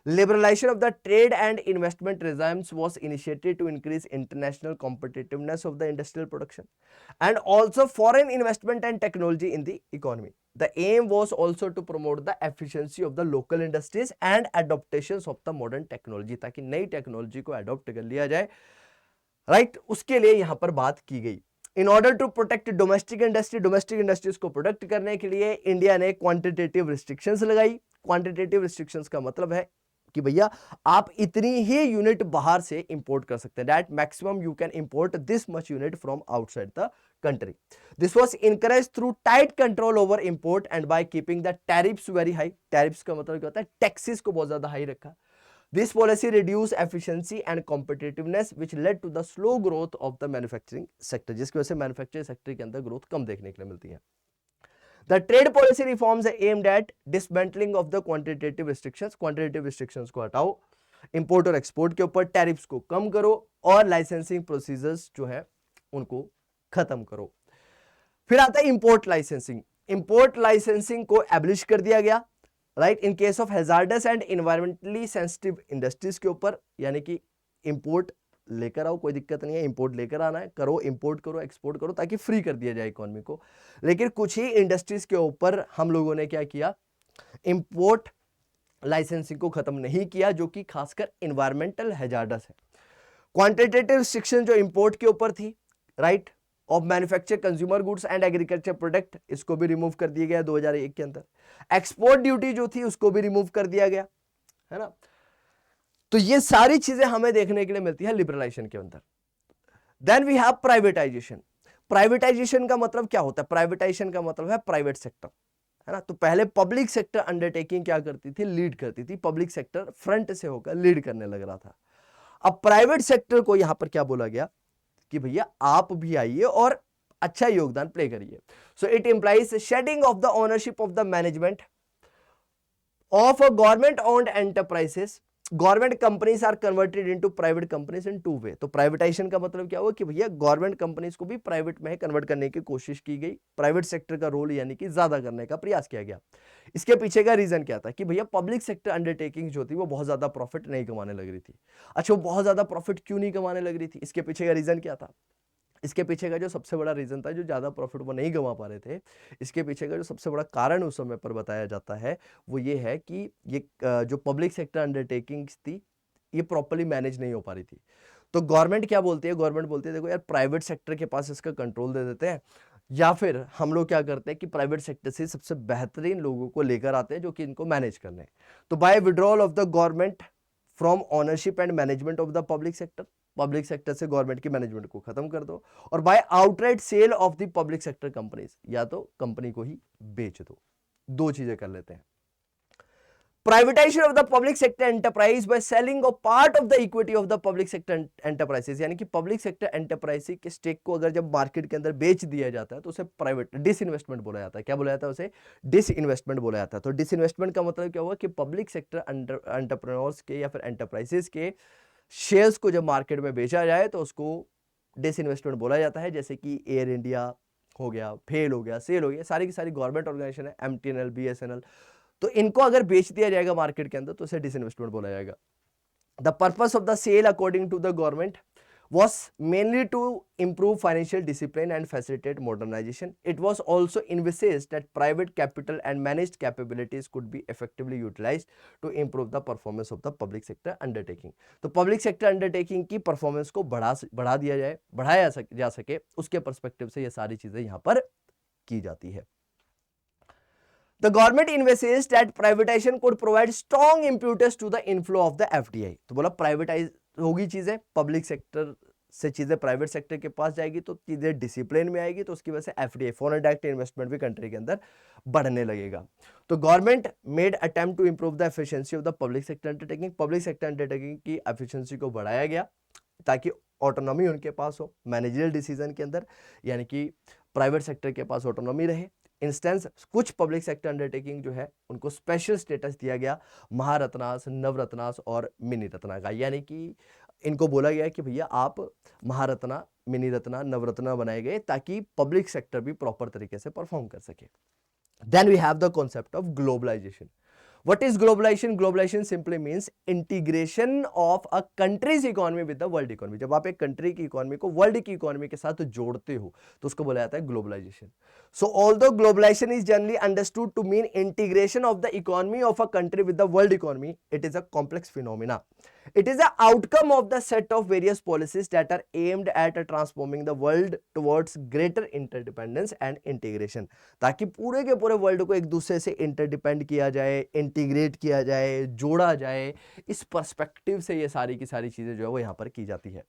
Speaker 1: Liberalization of the trade and investment regimes was initiated to increase international competitiveness of the industrial production and also foreign investment and technology in the economy. The aim was also to promote the efficiency of the local industries and adaptations of the modern technology, ताकि नई technology को adopt कर लिया जाए, right? उसके लिए यहां पर बात की गई। In order to protect domestic industries को प्रोटेक्ट करने के लिए इंडिया ने क्वांटिटेटिव रिस्ट्रिक्शंस लगाई। क्वांटिटेटिव रिस्ट्रिक्शंस का मतलब है कि भैया आप इतनी ही यूनिट बाहर से इंपोर्ट कर सकते हैं, that maximum you can import this much unit from outside the country. This was encourage through tight control over import and by keeping the tariffs very high. Tariffs का मतलब क्या होता है? टैक्सेस को बहुत ज्यादा हाई रखा। This policy reduce efficiency and competitiveness which led to the slow growth of the manufacturing sector, जिसकी वजह से मैन्युफैक्चरिंग सेक्टर के अंदर ग्रोथ कम देखने के लिए मिलती है। The trade policy reforms are aimed at dismantling of the quantitative restrictions। quantitative restrictions को हटाओ, इंपोर्ट और एक्सपोर्ट के ऊपर टैरिफ्स को कम करो और लाइसेंसिंग प्रोसीजर्स जो है उनको खत्म करो। फिर आता है इंपोर्ट लाइसेंसिंग। इंपोर्ट लाइसेंसिंग को एब्लिश कर दिया गया, right, in case of hazards and environmentally sensitive industries के ऊपर, यानी कि इंपोर्ट लेकर आओ, कोई दिक्कत नहीं है, इंपोर्ट लेकर आना है, करो, इंपोर्ट करो, एक्सपोर्ट करो, ताकि फ्री कर दिया जाए इकोनॉमी को। लेकिन कुछ ही इंडस्ट्रीज के ऊपर हम लोगों ने क्या किया? इंपोर्ट लाइसेंसिंग को खत्म नहीं किया, जो कि खासकर एनवायरमेंटल हैजार्डस है। क्वांटिटेटिव रिस्ट्रिक्शन जो इंपोर्ट के ऊपर थी, right, of manufacture consumer goods and agriculture product, इसको भी रिमूव कर दिया गया 2001 के अंदर। एक्सपोर्ट ड्यूटी जो थी उसको भी रिमूव कर दिया गया, है ना। तो ये सारी चीजें हमें देखने के लिए मिलती है लिबरलाइजेशन के अंदर। Then we have privatisation. Privatisation का मतलब क्या होता है? प्राइवेटाइजेशन का मतलब है प्राइवेट सेक्टर, है ना। तो पहले पब्लिक सेक्टर अंडरटेकिंग क्या करती थी? लीड करती थी। पब्लिक सेक्टर फ्रंट से होकर लीड करने लग रहा था। अब प्राइवेट सेक्टर को यहां पर क्या बोला गया कि भैया आप भी आइए और अच्छा योगदान प्ले करिए। So it implies shedding of the ownership of the management of a government owned enterprises. Government companies are converted into private companies in two way. तो प्राइवेटाइजेशन का मतलब क्या हुआ कि भैया गवर्नमेंट कंपनीज को भी प्राइवेट में कन्वर्ट करने की कोशिश की गई, प्राइवेट सेक्टर का रोल यानी कि ज्यादा करने का प्रयास किया गया। इसके पीछे का रीजन क्या था? कि भैया पब्लिक सेक्टर अंडरटेकिंग जो थी वो बहुत ज्यादा प्रॉफिट नहीं कमाने लग रही थी। अच्छा, वो बहुत ज्यादा प्रॉफिट क्यों नहीं कमाने लग रही थी? इसके पीछे का रीजन क्या था? इसके पीछे का जो सबसे बड़ा रीजन था, जो ज्यादा प्रॉफिट वो नहीं कमा पा रहे थे, इसके पीछे का जो सबसे बड़ा कारण उस समय पर बताया जाता है वो ये है कि ये जो पब्लिक सेक्टर अंडरटेकिंग्स थी ये प्रॉपर्ली मैनेज नहीं हो पा रही थी। तो गवर्नमेंट क्या बोलती है? गवर्नमेंट बोलती है देखो यार, प्राइवेट सेक्टर के पास इसका कंट्रोल दे देते हैं, या फिर हम लोग क्या करते हैं कि प्राइवेट सेक्टर से सबसे बेहतरीन लोगों को लेकर आते हैं जो कि इनको मैनेज कर लें। तो by withdrawal of the government from ownership and management of the public sector, public sector से गवर्नमेंट की मैनेजमेंट को खत्म कर दो, और by outright sale of the public sector companies, या तो कंपनी को ही बेच दो। दो चीजें कर लेते हैं। Privatisation of the public sector enterprise by selling of part of the equity of the public sector enterprises, यानी कि पब्लिक सेक्टर एंटरप्राइज के स्टेक को अगर जब मार्केट के अंदर बेच दिया जाता है तो उसे प्राइवेट डिसइन्वेस्टमेंट बोला जाता है। क्या बोला जाता है? उसे डिसइन्वेस्टमेंट बोला जाता है। तो डिसइन्वेस्टमेंट का मतलब क्या हुआ कि पब्लिक सेक्टर एंटरप्रेन्योर्स के या फिर एंटरप्राइजेस के शेयर्स को जब मार्केट में बेचा जाए तो उसको डिसइन्वेस्टमेंट बोला जाता है। जैसे कि एयर इंडिया हो गया, फेल हो गया, सेल हो गया, सारी की सारी गवर्नमेंट ऑर्गेनाइजेशन है, एमटीएनएल, बीएसएनएल, तो इनको अगर बेच दिया जाएगा मार्केट के अंदर तो उसे डिसइन्वेस्टमेंट बोला जाएगा। The purpose of the sale according to the government was mainly to improve financial discipline and facilitate modernization. It was also envisaged that private capital and managed capabilities could be effectively utilized to improve the performance of the public sector undertaking. तो public sector undertaking की performance को बढ़ा दिया जाए, बढ़ाया जा सके, उसके पर्सपेक्टिव से ये सारी चीजें यहां पर की जाती है. The government envisages that privatization could provide strong impetus to the inflow of the FDI. तो बोला प्राइवेटाइज होगी चीजें, पब्लिक सेक्टर से चीजें प्राइवेट सेक्टर के पास जाएगी तो चीजें डिसिप्लिन में आएगी, तो उसकी वजह से एफडीआई फॉरेन डायरेक्ट इन्वेस्टमेंट भी कंट्री के अंदर बढ़ने लगेगा. तो government made attempt to improve the efficiency of the public sector undertaking. Public sector undertaking की एफिशिएंसी को बढ़ाया गया ताकि ऑटोनॉमी उनके पास हो मैनेजरियल डिसीजन के अंदर, यानी कि प्राइवेट सेक्टर के पास ऑटोनॉमी रहे. इंस्टेंस कुछ पब्लिक सेक्टर अंडरटेकिंग जो है उनको स्पेशल स्टेटस दिया गया, महारत्नास, नवरत्नास और मिनी रत्ना का, यानी कि इनको बोला गया कि भैया आप महारत्ना, मिनी रत्ना, नवरत्ना बनाए गए ताकि पब्लिक सेक्टर भी प्रॉपर तरीके से परफॉर्म कर सके. Then we have the concept of globalisation. What is globalization? Globalization simply means integration of a country's economy with the world economy. जब आप एक कंट्री की इकोनॉमी को वर्ल्ड की इकोनॉमी के साथ जोड़ते हो तो उसको बोला जाता है globalisation. So although globalization is generally understood to mean integration of the economy of a country with the world economy, it is a complex phenomena. It is the outcome of the set of various policies that are aimed at transforming the world towards greater interdependence and integration. ताकि पूरे के पूरे world को एक दूसरे से interdepend किया जाए, इंटीग्रेट किया जाए, जोड़ा जाए. इस पर्सपेक्टिव से ये सारी की सारी चीजें जो है वो यहाँ पर की जाती है.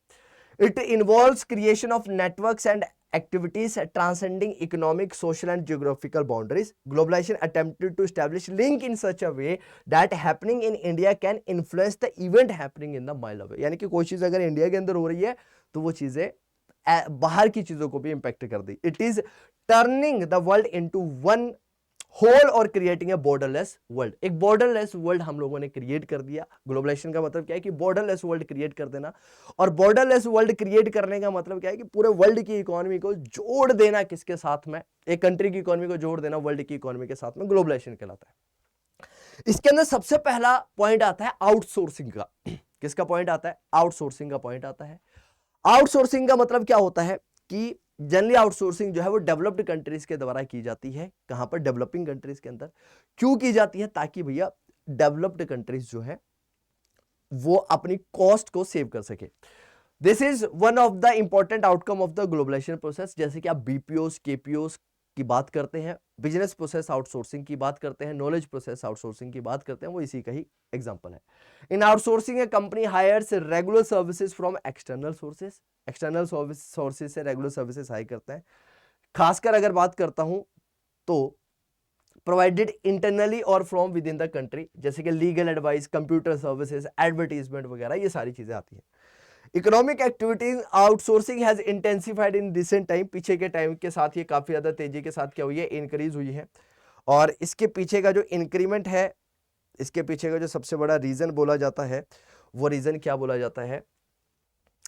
Speaker 1: It involves creation of networks and activities transcending economic, social and geographical boundaries. Globalization attempted to establish link in such a way that happening in India can influence the event happening in the mile away. यानी कि कोई चीज अगर India के अंदर हो रही है तो वो चीजें बाहर की चीजों को भी इंपैक्ट कर दी. It is turning the world into one whole और क्रिएटिंग ए बॉर्डरलेस वर्ल्ड. एक बॉर्डरलेस वर्ल्ड हम लोगों ने क्रिएट कर दिया. ग्लोबलाइजेशन का मतलब क्या है कि बॉर्डरलेस वर्ल्ड क्रिएट कर देना, और बॉर्डरलेस वर्ल्ड क्रिएट करने का मतलब क्या है कि पूरे वर्ल्ड की इकोनॉमी को जोड़ देना. किसके साथ में? एक कंट्री की इकोनॉमी को जोड़ देना वर्ल्ड की इकोनॉमी के साथ में ग्लोबलाइजेशन कहलाता है. इसके अंदर सबसे पहला पॉइंट आता है आउटसोर्सिंग का. किसका पॉइंट आता है? आउटसोर्सिंग का पॉइंट आता है. आउटसोर्सिंग का मतलब क्या होता है कि जनरली आउटसोर्सिंग जो है वो डेवलप्ड कंट्रीज के द्वारा की जाती है. कहां पर? डेवलपिंग कंट्रीज के अंदर. क्यों की जाती है? ताकि भैया डेवलप्ड कंट्रीज जो है वो अपनी कॉस्ट को सेव कर सके. This is one of the important outcome of the globalisation process. जैसे कि आप बीपीओस, केपीओस की बात करते हैं, बिजनेस प्रोसेस आउटसोर्सिंग की बात करते हैं, नॉलेज प्रोसेस आउटसोर्सिंग की बात करते हैं, वो इसी का ही एग्जांपल है. In outsourcing a company hires regular services from external sources. External sources से रेगुलर सर्विसेज हाई करते हैं. खासकर अगर बात करता हूं तो प्रोवाइडेड इंटरनली और from within the country, जैसे कि legal advice, computer services, advertisement वगैरह, ये सारी चीजें आती हैं. Economic activities outsourcing has intensified in recent time. पीछे के टाइम के साथ ये काफी ज्यादा तेजी के साथ क्या हुई है? इंक्रीज हुई है. और इसके पीछे का जो इंक्रीमेंट है, इसके पीछे का जो सबसे बड़ा रीजन बोला जाता है, वो रीजन क्या बोला जाता है?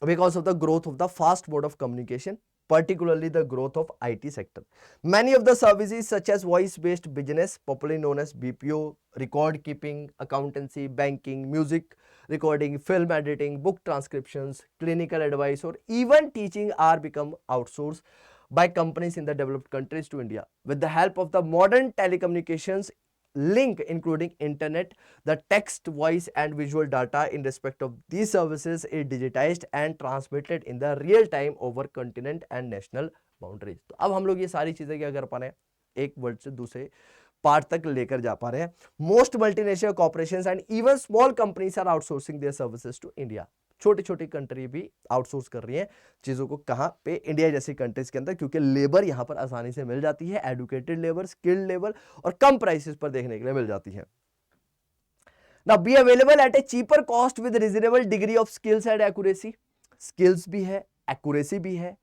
Speaker 1: Because of the growth of the fast mode of communication, particularly the growth of IT sector. Many of the services such as voice-based business, popularly known as BPO, record keeping, accountancy, banking, music recording, film editing, book transcriptions, clinical advice, or even teaching are become outsourced by companies in the developed countries to India. With the help of the modern telecommunications link including internet, the text, voice and visual data in respect of these services is digitized and transmitted in the real time over continent and national boundaries. तो अब हम लोग ये सारी चीजें क्या कर पा रहे हैं? एक वर्ड से दूसरे पार्ट तक लेकर जा पा रहे हैं. Most multinational corporations and even small companies are outsourcing their services to India. छोटी छोटी कंट्री भी आउटसोर्स कर रही हैं चीजों को. कहां पे? इंडिया जैसी कंट्रीज के अंदर, क्योंकि लेबर यहां पर आसानी से मिल जाती है, एडुकेटेड लेबर, स्किल्ड लेबर, और कम प्राइसेस पर देखने के लिए मिल जाती है. Now be available at A cheaper cost with reasonable degree of skills and accuracy. Skills भी है, एक्यूरेसी भी है,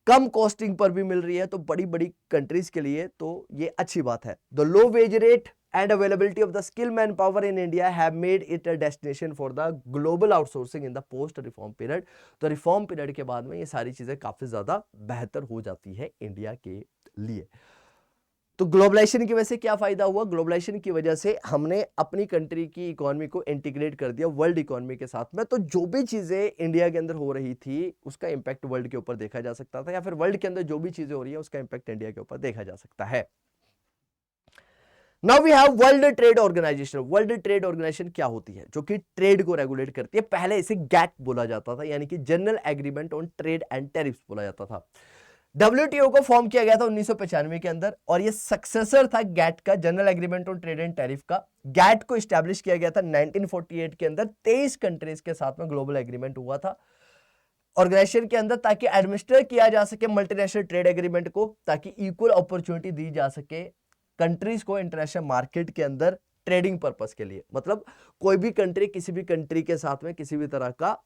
Speaker 1: कम कॉस्टिंग पर भी मिल रही है, तो बड़ी बड़ी कंट्रीज के लिए तो ये अच्छी बात है. The low wage rate and availability of the skilled manpower in India have made it a destination for the global outsourcing in the post reform period. तो रिफॉर्म पीरियड के बाद में ये सारी चीजें काफी ज्यादा बेहतर हो जाती है इंडिया के लिए. तो ग्लोबलाइजेशन की वजह से क्या फायदा हुआ? ग्लोबलाइजेशन की वजह से हमने अपनी कंट्री की इकोनॉमी को इंटीग्रेट कर दिया वर्ल्ड इकोनॉमी के साथ में। तो जो भी चीजें इंडिया के अंदर हो रही थी उसका इंपैक्ट वर्ल्ड के ऊपर देखा जा सकता था, या फिर वर्ल्ड के अंदर जो भी चीजें हो रही है उसका इंपैक्ट इंडिया के ऊपर देखा जा सकता है। Now we have world trade organisation. World trade organisation क्या होती है? जो कि ट्रेड को रेगुलेट करती है। पहले इसे गैट बोला जाता था, यानी कि general agreement on trade and tariffs बोला जाता था। डब्ल्यूटीओ को फॉर्म किया गया था 1995 के अंदर, और ये सक्सेसर था गैट का, general agreement on trade and tariff का। गैट को स्टैब्लिश किया गया था 1948 के अंदर, 23 कंट्रीज के साथ में ग्लोबल एग्रीमेंट हुआ था ऑर्गेनाइजेशन के अंदर, ताकि एडमिनिस्टर किया जा सके मल्टीनेशनल ट्रेड एग्रीमेंट को, ताकि इक्वल अपॉर्चुनिटी दी जा सके कंट्रीज को इंटरनेशनल मार्केट के अंदर ट्रेडिंग पर्पस के लिए। मतलब कोई भी कंट्री किसी भी कंट्री के साथ में किसी भी तरह का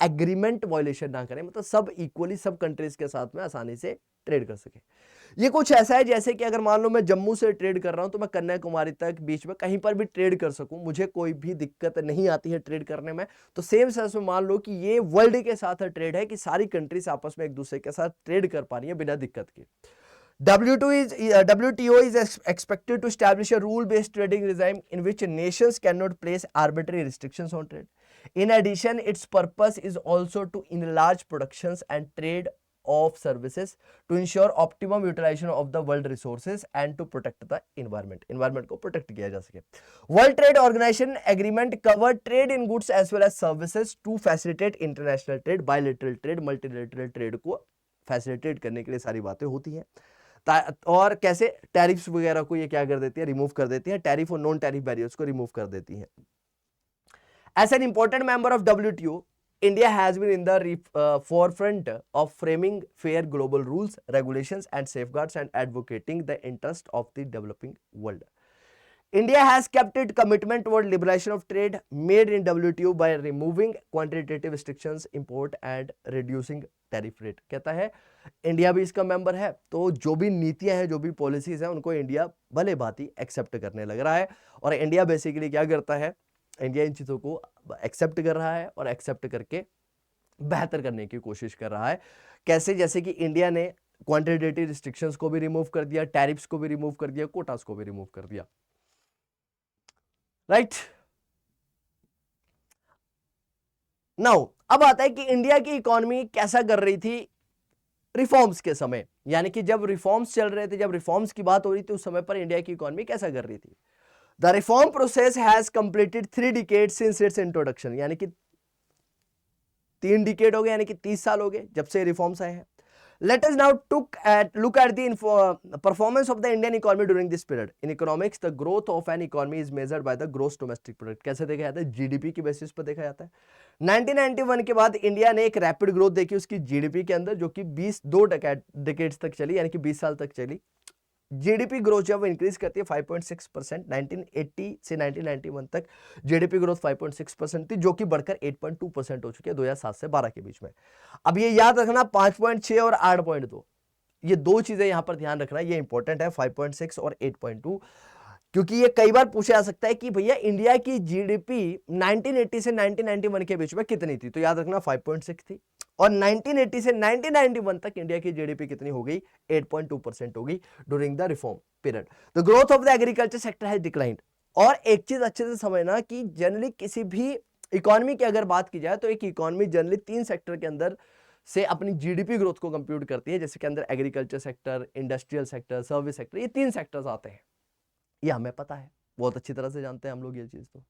Speaker 1: एग्रीमेंट वायलेशन ना करें, मतलब सब इक्वली सब कंट्रीज के साथ में आसानी से ट्रेड कर सके। ये कुछ ऐसा है जैसे कि अगर मान लो मैं जम्मू से ट्रेड कर रहा हूं तो मैं कन्याकुमारी तक बीच में कहीं पर भी ट्रेड कर सकूं, मुझे कोई भी दिक्कत नहीं आती है ट्रेड करने में। तो सेम सेंस में मान लो कि ये वर्ल्ड के साथ ट्रेड है कि सारी कंट्रीज आपस में एक दूसरे के साथ ट्रेड कर पा रही है बिना दिक्कत के। WTO is expected to establish a rule-based trading regime in which nations cannot place arbitrary restrictions on trade. In addition, its purpose is also to enlarge productions and trade of services to ensure optimum utilization of the world resources and to protect the environment. Environment को protect किया जा सके। World Trade Organization agreement cover trade in goods as well as services to facilitate international trade, bilateral trade, multilateral trade को facilitate करने के लिए सारी बातें होती हैं। और कैसे? टैरिफ्स वगैरह को ये क्या कर देती है? रिमूव कर देती है। टैरिफ और नॉन टैरिफ बैरियर्स को रिमूव कर देती है। As an important member of WTO, India has been in the forefront of framing fair global rules, regulations, and safeguards and advocating the interest of the developing world. India has kept its commitment toward liberalization of trade made in WTO by removing quantitative restrictions, import and reducing tariff rate. कहता है India भी इसका member है, तो जो भी नीतियां हैं, जो भी पॉलिसीज हैं, उनको इंडिया भले भांति एक्सेप्ट करने लग रहा है। और इंडिया बेसिकली क्या करता है? इंडिया इन चीज़ों को एक्सेप्ट कर रहा है और एक्सेप्ट करके बेहतर करने की कोशिश कर रहा है। कैसे? जैसे कि इंडिया ने क्वांटिटेटिव रिस्ट्रिक्शंस को भी रिमूव कर दिया, टैरिफ्स को भी रिमूव कर दिया, कोटास को भी रिमूव कर दिया। राइट नाउ अब आता है कि इंडिया की इकोनॉमी कैसा कर रही थी रिफॉर्म्स के समय, यानी कि जब रिफॉर्म्स चल रहे थे, जब रिफॉर्म्स की बात हो रही थी, उस समय पर इंडिया की इकोनॉमी कैसा कर रही थी। The reform process has completed 3 decade since it's introduction, यानी कि 3 डिकेड हो गए, यानी कि 30 साल हो गए जब से रिफॉर्म्स आए हैं। Let us now look at the performance of the Indian economy during this period. In economics, the growth of an economy is measured by the gross domestic product. कैसे देखा जाता है? GDP की बेसिस पर देखा जाता है। 1991 के बाद इंडिया ने एक रैपिड ग्रोथ देखी उसकी जीडीपी के अंदर, जो कि 2 डिकेड्स तक चली, यानी कि 20 साल तक चली। जीडीपी ग्रोथ जब इंक्रीज करती है 5.6%, 1980 से 1991 तक जीडीपी ग्रोथ 5.6% थी, जो कि बढ़कर 8.2% हो चुकी है 2007 से 12 के बीच में। अब ये याद रखना 5.6 और 8.2, ये दो चीजें यहां पर ध्यान रखना, ये इंपॉर्टेंट है, 5.6 और 8.2, क्योंकि ये कई बार पूछा जा सकता है कि भैया इंडिया की जीडीपी 1980 से 1991 के बीच में कितनी थी, तो याद रखना 5.6 थी। और 1980 से 1991 तक इंडिया की जीडीपी कितनी हो गई? 8.2% हो गई during the reform period. The growth of the agriculture sector has declined. और एक चीज अच्छे से समझना कि जनरली किसी भी इकोनॉमी की अगर बात की जाए तो एक इकोनॉमी जनरली 3 सेक्टर के अंदर से अपनी जीडीपी ग्रोथ को कंप्यूट करती है, जैसे के अंदर agriculture sector, industrial sector, service sector, ये 3 सेक्टर्स आते हैं। ये हमें पता है, बहुत अच्छी तरह से जानते हैं हम लोग ये चीज। तो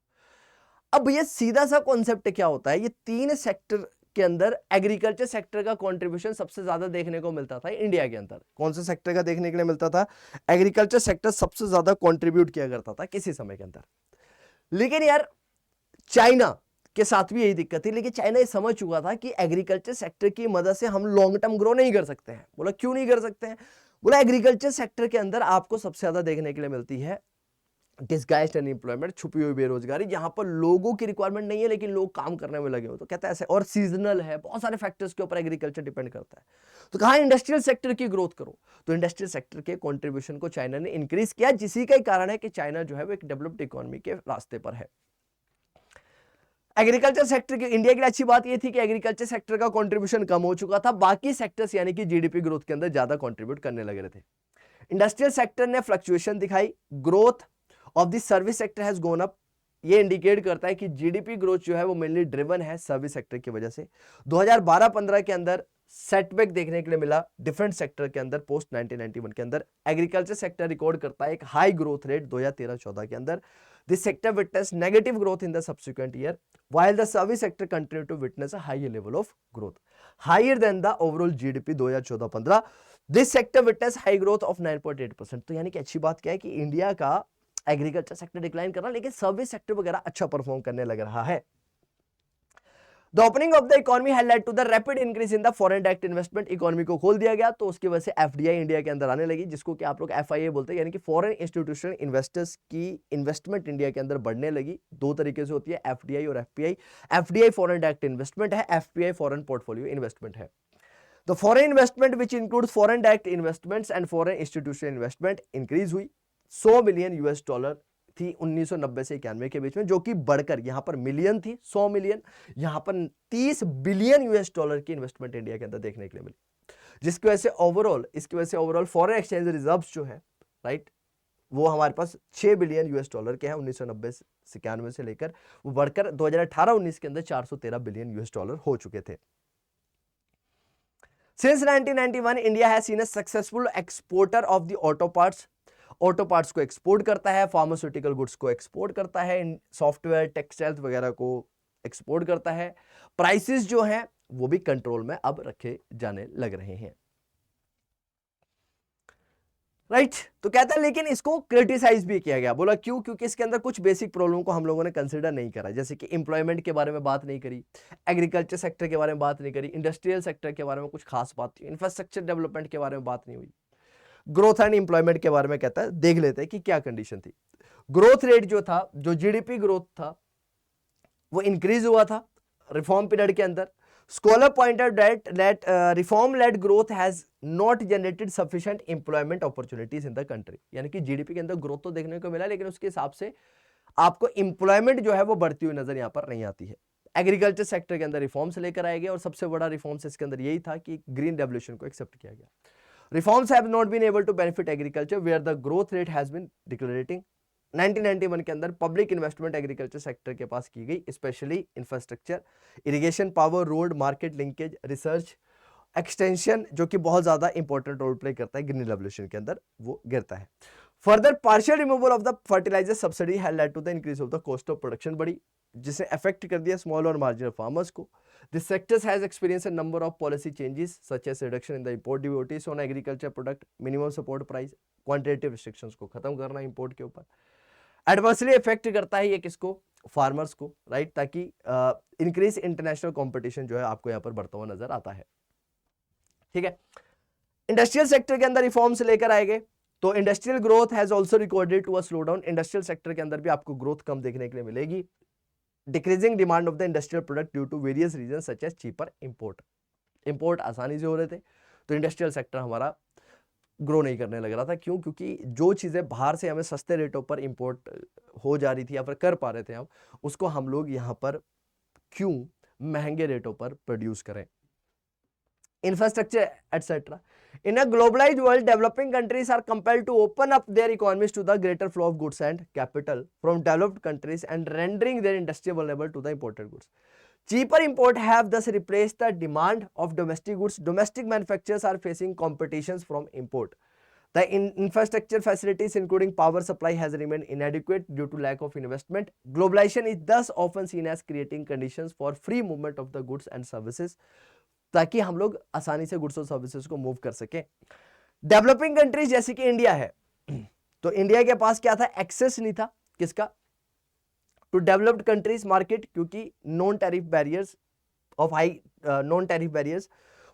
Speaker 1: अब ये सीधा सा कॉन्सेप्ट क्या होता है, ये 3 सेक्टर के अंदर एग्रीकल्चर सेक्टर का कंट्रीब्यूशन सबसे ज्यादा देखने को मिलता था इंडिया के अंदर। कौन से सेक्टर का देखने के लिए मिलता था? एग्रीकल्चर सेक्टर सबसे ज्यादा कंट्रीब्यूट किया करता था किसी समय के अंदर। लेकिन यार चाइना के साथ भी यही दिक्कत थी, लेकिन चाइना ये समझ चुका था कि एग्रीकल्चर सेक्टर की मदद से हम लॉन्ग टर्म ग्रो नहीं कर सकते हैं। बोला क्यों नहीं कर सकते हैं? बोला एग्रीकल्चर सेक्टर के अंदर आपको सबसे ज्यादा देखने के लिए मिलती है डिस्गाइज्ड अनएम्प्लॉयमेंट, छुपी हुई बेरोजगारी, जहां पर लोगों की रिक्वायरमेंट नहीं है लेकिन लोग काम करने में लगे हो। तो कहता है ऐसे, और सीजनल है, बहुत सारे फैक्टर्स के ऊपर एग्रीकल्चर डिपेंड करता है। तो कहा इंडस्ट्रियल सेक्टर की ग्रोथ करो, तो इंडस्ट्रियल सेक्टर के कंट्रीब्यूशन को चाइना ने इंक्रीज किया, जिसी का कारण है कि चाइना जो है वो एक डेवलप्ड इकोनॉमी के रास्ते पर है। एग्रीकल्चर सेक्टर की इंडिया की अच्छी बात यह थी कि एग्रीकल्चर सेक्टर का कंट्रीब्यूशन कम हो चुका था, बाकी सेक्टर्स यानी कि जीडीपी ग्रोथ के अंदर ज्यादा कंट्रीब्यूट करने लगे थे। इंडस्ट्रियल सेक्टर ने फ्लक्चुएशन दिखाई, growth of the service sector has gone up. ये इंडिकेट करता है कि जीडीपी ग्रोथ जो है वो मेनली ड्रिवन है सर्विस सेक्टर की वजह से। 2012-15 के अंदर सेटबैक देखने के लिए मिला डिफेंस सेक्टर के अंदर। पोस्ट 1991 के अंदर एग्रीकल्चर सेक्टर रिकॉर्ड करता है एक हाई ग्रोथ रेट 2013-14 के अंदर। This sector witness negative growth in the subsequent year while the service sector continued to witness a higher level of growth higher than the overall GDP 2014-15। this sector witnessed high growth of 9.8%। तो यानी कि अच्छी बात क्या है कि India का agriculture sector decline कर रहा है लेकिन सर्विस सेक्टर वगैरह अच्छा परफॉर्म करने लग रहा है। The opening of the economy had led to the rapid increase in the foreign direct investment। Economy को खोल दिया गया तो उसकी वजह से एफडीआई इंडिया के अंदर आने लगी, जिसको कि आप लोग एफआईए बोलते हैं, यानी कि फॉरेन इंस्टीट्यूशनल इन्वेस्टर्स की इन्वेस्टमेंट इंडिया के अंदर बढ़ने लगी। दो तरीके से होती है, एफडीआई और FPI. FDI foreign direct investment है, एफपीआई फॉरेन पोर्टफोलियो इन्वेस्टमेंट है। The foreign investment which includes foreign direct investments and foreign institutional investment increase हुई। 100 मिलियन यूएस डॉलर थी 1990 से 91 के बीच में, जो कि बढ़कर यहां पर मिलियन थी 100 मिलियन, यहां पर 30 बिलियन यूएस डॉलर की इन्वेस्टमेंट इंडिया के अंदर देखने के लिए मिली, जिसकी वजह से ओवरऑल फॉरेन एक्सचेंज रिजर्व्स जो है, राइट, वो हमारे पास 6 बिलियन यूएस डॉलर के हैं 1990 से 91 से लेकर, वो बढ़कर 2018-19 के अंदर 413 बिलियन यूएस डॉलर हो चुके थे। Since 1991, India has seen a successful exporter of the auto parts। Auto parts को एक्सपोर्ट करता है, फार्मास्यूटिकल गुड्स को एक्सपोर्ट करता है, सॉफ्टवेयर टेक्सटाइल्स वगैरह को एक्सपोर्ट करता है। प्राइसेस जो हैं वो भी कंट्रोल में अब रखे जाने लग रहे हैं, राइट। तो कहता है लेकिन इसको क्रिटिसाइज भी किया गया। बोला क्यों? क्योंकि इसके अंदर कुछ बेसिक प्रॉब्लम को हम लोगों ने कंसिडर नहीं करा, जैसे कि एम्प्लॉयमेंट के बारे में बात नहीं करी, एग्रीकल्चर सेक्टर के बारे में बात नहीं करी, इंडस्ट्रियल सेक्टर के बारे में कुछ खास बात नहीं, इंफ्रास्ट्रक्चर डेवलपमेंट के बारे में बात नहीं हुई। ग्रोथ एंड एम्प्लॉयमेंट के बारे में कहता है, देख लेते हैं कि क्या कंडीशन थी। ग्रोथ रेट जो था, जो जीडीपी ग्रोथ था, वो इंक्रीज हुआ था रिफॉर्म पीरियड के अंदर। Scholar pointed that reform led growth has not generated sufficient employment opportunities in the country. यानी कि जीडीपी के अंदर ग्रोथ तो देखने को मिला, लेकिन उसके हिसाब से आपको एम्प्लॉयमेंट जो है वो बढ़ती हुई नजर यहां पर नहीं आती है। एग्रीकल्चर सेक्टर के अंदर रिफॉर्म्स लेकर आए गए, और सबसे बड़ा रिफॉर्म्स इसके अंदर यही था कि ग्रीन रेवोल्यूशन को एक्सेप्ट किया गया। Reforms have not been able to benefit agriculture where the growth rate has been decelerating। 1991 के अंदर पब्लिक इन्वेस्टमेंट एग्रीकल्चर सेक्टर के पास की गई, specially infrastructure, irrigation, power, road, market linkage, research, extension, जो कि बहुत ज्यादा इंपॉर्टेंट रोल प्ले करता है ग्रीन रेवोल्यूशन के अंदर, वो गिरता है। Further partial removal of the fertiliser subsidy had led to the increase of the cost of production बढ़ी, जिसने अफेक्ट कर दिया स्मॉल और मार्जिनल फार्मर्स को। This sector has experienced a number of policy changes such as reduction in the import duties on agriculture product, minimum support price, quantitative restrictions को खत्म करना import के ऊपर। एडवर्सली इफेक्ट करता है ये किसको? फार्मर्स को, राइट, ताकि इंक्रीज इंटरनेशनल कंपटीशन जो है आपको यहाँ पर बढ़ता हुआ नजर आता है। ठीक है, इंडस्ट्रियल सेक्टर के अंदर रिफॉर्म्स लेकर आए गए, तो industrial growth has also recorded to a slow down. Industrial sector के अंदर भी आपको ग्रोथ कम देखने के लिए मिलेगी। Decreasing demand of the industrial product due to various reason such as cheaper import आसानी से हो रहे थे, तो इंडस्ट्रियल सेक्टर हमारा ग्रो नहीं करने लग रहा था। क्यों? क्योंकि जो चीज़ें बाहर से हमें सस्ते रेटों पर इंपोर्ट हो जा रही थी या फिर कर पा रहे थे हम, उसको हम लोग यहाँ पर क्यों महंगे रेटों पर प्रोड्यूस करें। Infrastructure etcetera. In a globalized world, developing countries are compelled to open up their economies to the greater flow of goods and capital from developed countries and rendering their industry vulnerable to the imported goods. Cheaper import have thus replaced the demand of domestic goods. Domestic manufacturers are facing competitions from import. The infrastructure facilities including power supply has remained inadequate due to lack of investment. Globalization is thus often seen as creating conditions for free movement of the goods and services, ताकि हम लोग आसानी से goods और services को move कर सकें। Developing countries जैसे कि इंडिया है, तो इंडिया के पास क्या था? एक्सेस नहीं था किसका? टू डेवलप्ड कंट्रीज मार्केट, क्योंकि non tariff barriers of high non tariff barriers.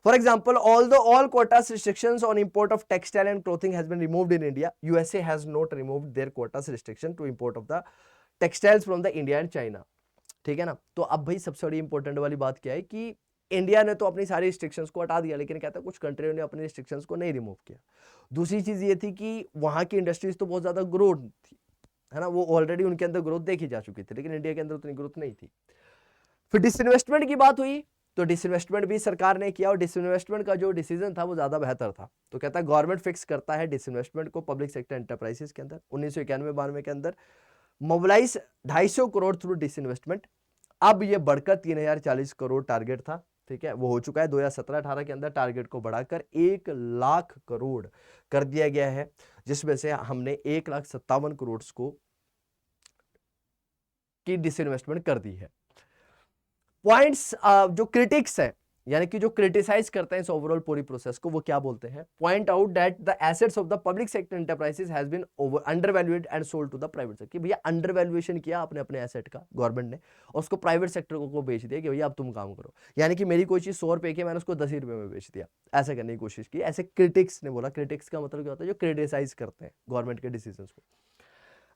Speaker 1: For example, although all quotas restrictions on import of textile and clothing has been removed in India, USA has not removed their quotas restriction to import of the textiles from the India and China। ठीक है ना? तो अब भाई सबसे बड़ी important वाली बात क्या है कि इंडिया ने तो अपनी सारी रिस्ट्रिक्शंस को हटा दिया, लेकिन कहता है कुछ कंट्रियों ने अपनी रिस्ट्रिक्शंस को नहीं रिमूव किया। दूसरी चीज ये थी कि वहां की इंडस्ट्रीज तो बहुत ज्यादा ग्रोथ थी, है ना, वो ऑलरेडी उनके अंदर ग्रोथ देखी जा चुकी थी, लेकिन इंडिया के अंदर उतनी ग्रोथ नहीं थी। फिर डिसइन्वेस्टमेंट की बात हुई, तो डिसइन्वेस्टमेंट भी सरकार ने किया और डिसइन्वेस्टमेंट का जो डिसीजन था वो ज्यादा बेहतर था। तो कहता है गवर्नमेंट फिक्स करता है डिसइन्वेस्टमेंट को पब्लिक सेक्टर एंटरप्राइजेस के अंदर 1991-92 के अंदर, मोबिलाइज 250 करोड़ थ्रू डिसइन्वेस्टमेंट। अब ये बढ़कर 3040 करोड़ टारगेट था, ठीक है, वो हो चुका है 2017-18 के अंदर, टारगेट को बढ़ाकर 1 लाख करोड़ कर दिया गया है, जिसमें से हमने 1,57,000 करोड़ को की डिसइन्वेस्टमेंट कर दी है। पॉइंट्स जो क्रिटिक्स है यानी कि जो क्रिटिसाइज करते हैं इस ओवरऑल पूरी प्रोसेस को, वो क्या बोलते हैं, point out that the assets of the public sector enterprises has been undervalued and sold to the private sector. भैया अंडरवैल्यूएशन किया आपने अपने एसेट का गवर्नमेंट ने और उसको प्राइवेट सेक्टर को बेच दिया कि भैया अब तुम काम करो, यानी कि मेरी कोई चीज 100 रुपए की मैंने उसको 10 रुपए में बेच दिया, ऐसा करने की कोशिश की, ऐसे क्रिटिक्स ने बोला। क्रिटिक्स का मतलब क्या होता है, जो क्रिटिसाइज करते हैं गवर्नमेंट के डिसीजंस को।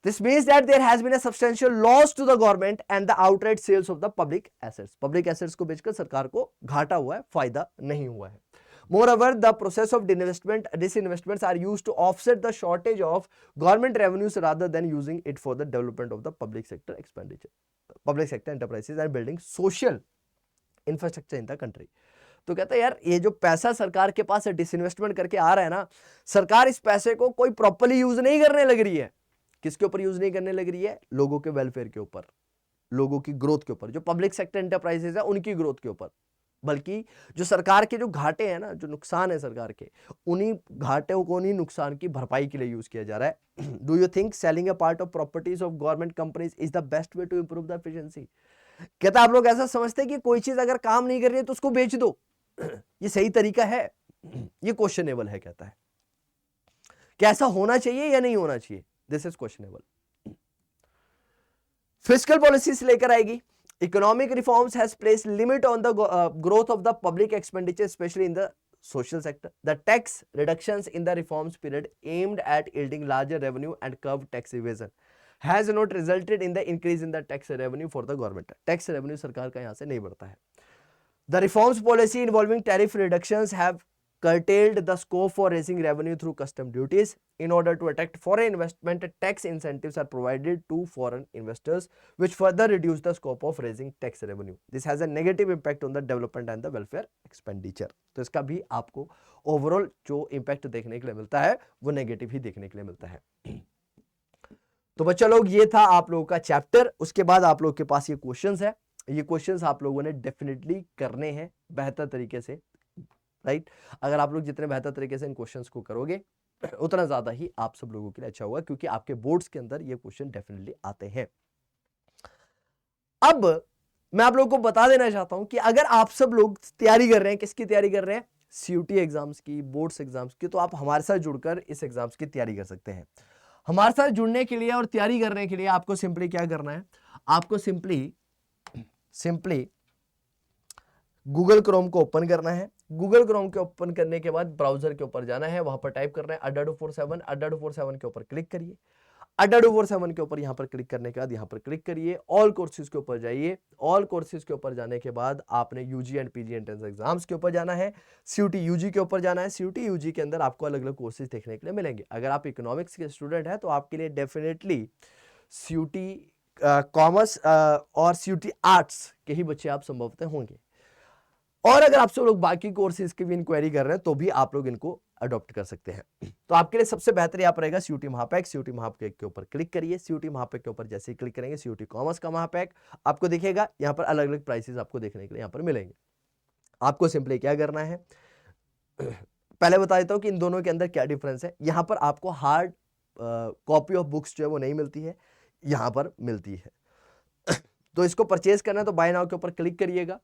Speaker 1: This means that there has been a substantial loss to the government and the outright sales of the public assets. Public assets को बेचकर सरकार को घाटा हुआ है, फायदा नहीं हुआ है। Moreover, the process of disinvestments are used to offset the shortage of government revenues rather than using it for the development of the public sector expenditure, public sector enterprises and building social infrastructure in the country. तो कहता है यार ये जो पैसा सरकार के पास disinvestment करके आ रहा है ना, सरकार इस पैसे को कोई प्रॉपर्ली यूज नहीं करने लग रही है। किसके ऊपर यूज नहीं करने लग रही है, लोगों के वेलफेयर के ऊपर, लोगों की ग्रोथ के ऊपर, जो पब्लिक सेक्टर एंटरप्राइजेस है उनकी ग्रोथ के ऊपर, बल्कि जो सरकार के जो घाटे हैं ना, जो नुकसान है सरकार के, उन्हीं घाटों को, उन्हीं नुकसान की भरपाई के लिए यूज किया जा रहा है। Do you think selling a part of properties of government companies is the best way to improve the efficiency? कहता आप लोग ऐसा समझते हैं कि कोई चीज अगर काम नहीं कर रही है तो उसको बेच दो, ये सही तरीका है? ये क्वेश्चनेबल है। कहता है क्या ऐसा होना चाहिए या नहीं होना चाहिए? This is questionable. Fiscal policies लेकर आएगी। Economic reforms has placed limit on the growth of the public expenditure specially in the social sector. The tax reductions in the reforms period aimed at yielding larger revenue and curbed tax evasion has not resulted in the increase in the tax revenue for the government. Tax revenue सरकार का यहां से नहीं बढ़ता है। The reforms policy involving tariff reductions have curtailed the scope for raising revenue through custom duties. In order to attract foreign investment, tax incentives are provided to foreign investors, which further reduce the scope of raising tax revenue. This has a negative impact on the development and the welfare expenditure. तो इसका भी आपको overall जो impact देखने के लिए मिलता है वो नेगेटिव ही देखने के लिए मिलता है। तो बच्चा लोग ये था आप लोगों का चैप्टर। उसके बाद आप लोगों के पास ये क्वेश्चंस है, ये क्वेश्चंस आप लोगों ने डेफिनेटली करने हैं बेहतर तरीके से, राइट? अगर आप लोग जितने बेहतर तरीके से इन क्वेश्चंस को करोगे उतना ज्यादा ही आप सब लोगों के लिए अच्छा होगा, क्योंकि आपके बोर्ड्स के अंदर ये क्वेश्चन डेफिनेटली आते हैं। अब मैं आप लोगों को बता देना चाहता हूं कि अगर आप सब लोग तैयारी कर रहे हैं, किसकी तैयारी कर रहे हैं, सीयूटी एग्जाम्स की, बोर्ड्स एग्जाम्स की, तो आप हमारे साथ जुड़कर इस एग्जाम्स की तैयारी कर सकते हैं। हमारे साथ जुड़ने के लिए और तैयारी करने के लिए आपको सिंपली क्या करना है, आपको सिंपली गूगल क्रोम को ओपन करना है। गूगल क्रोम के ओपन करने के बाद ब्राउजर के ऊपर जाना है, वहां पर टाइप करना है अड्डा247। अड्डा247 के ऊपर क्लिक करिए। अड्डा247 के ऊपर यहां पर क्लिक करने के बाद यहां पर क्लिक करिए, ऑल कोर्सेज के ऊपर जाइए। ऑल कोर्सेज के ऊपर जाने के बाद आपने UG and PG entrance exams के ऊपर जाना है, सीयूटी यूजी के ऊपर जाना है। सीयूटी यूजी के अंदर आपको अलग अलग कोर्सेज देखने के लिए मिलेंगे। अगर आप इकोनॉमिक्स के स्टूडेंट हैं तो आपके लिए डेफिनेटली सीयूटी कॉमर्स और सीयूटी आर्ट्स के ही बच्चे आप संभवतः होंगे। और अगर आप सब लोग बाकी कोर्सेज की भी इंक्वायरी कर रहे हैं तो भी आप लोग इनको अडॉप्ट कर सकते हैं। तो आपके लिए सबसे बेहतर यहाँ पर रहेगा सीयूटी महापैक। सीयूटी महापैक के ऊपर क्लिक करिए। सीयूटी महापैक के ऊपर जैसे ही क्लिक करेंगे सीयूटी कॉमर्स का महापैक आपको दिखेगा। यहाँ पर अलग अलग प्राइसेस आपको देखने के लिए यहाँ पर मिलेंगे। आपको सिंपली क्या करना है, पहले बता देता हूँ कि इन दोनों के अंदर क्या डिफरेंस है। यहाँ पर आपको हार्ड कॉपी ऑफ बुक्स जो है वो नहीं मिलती है, यहाँ पर मिलती है। तो इसको परचेज करना है तो बाय नाउ के ऊपर क्लिक करिएगा।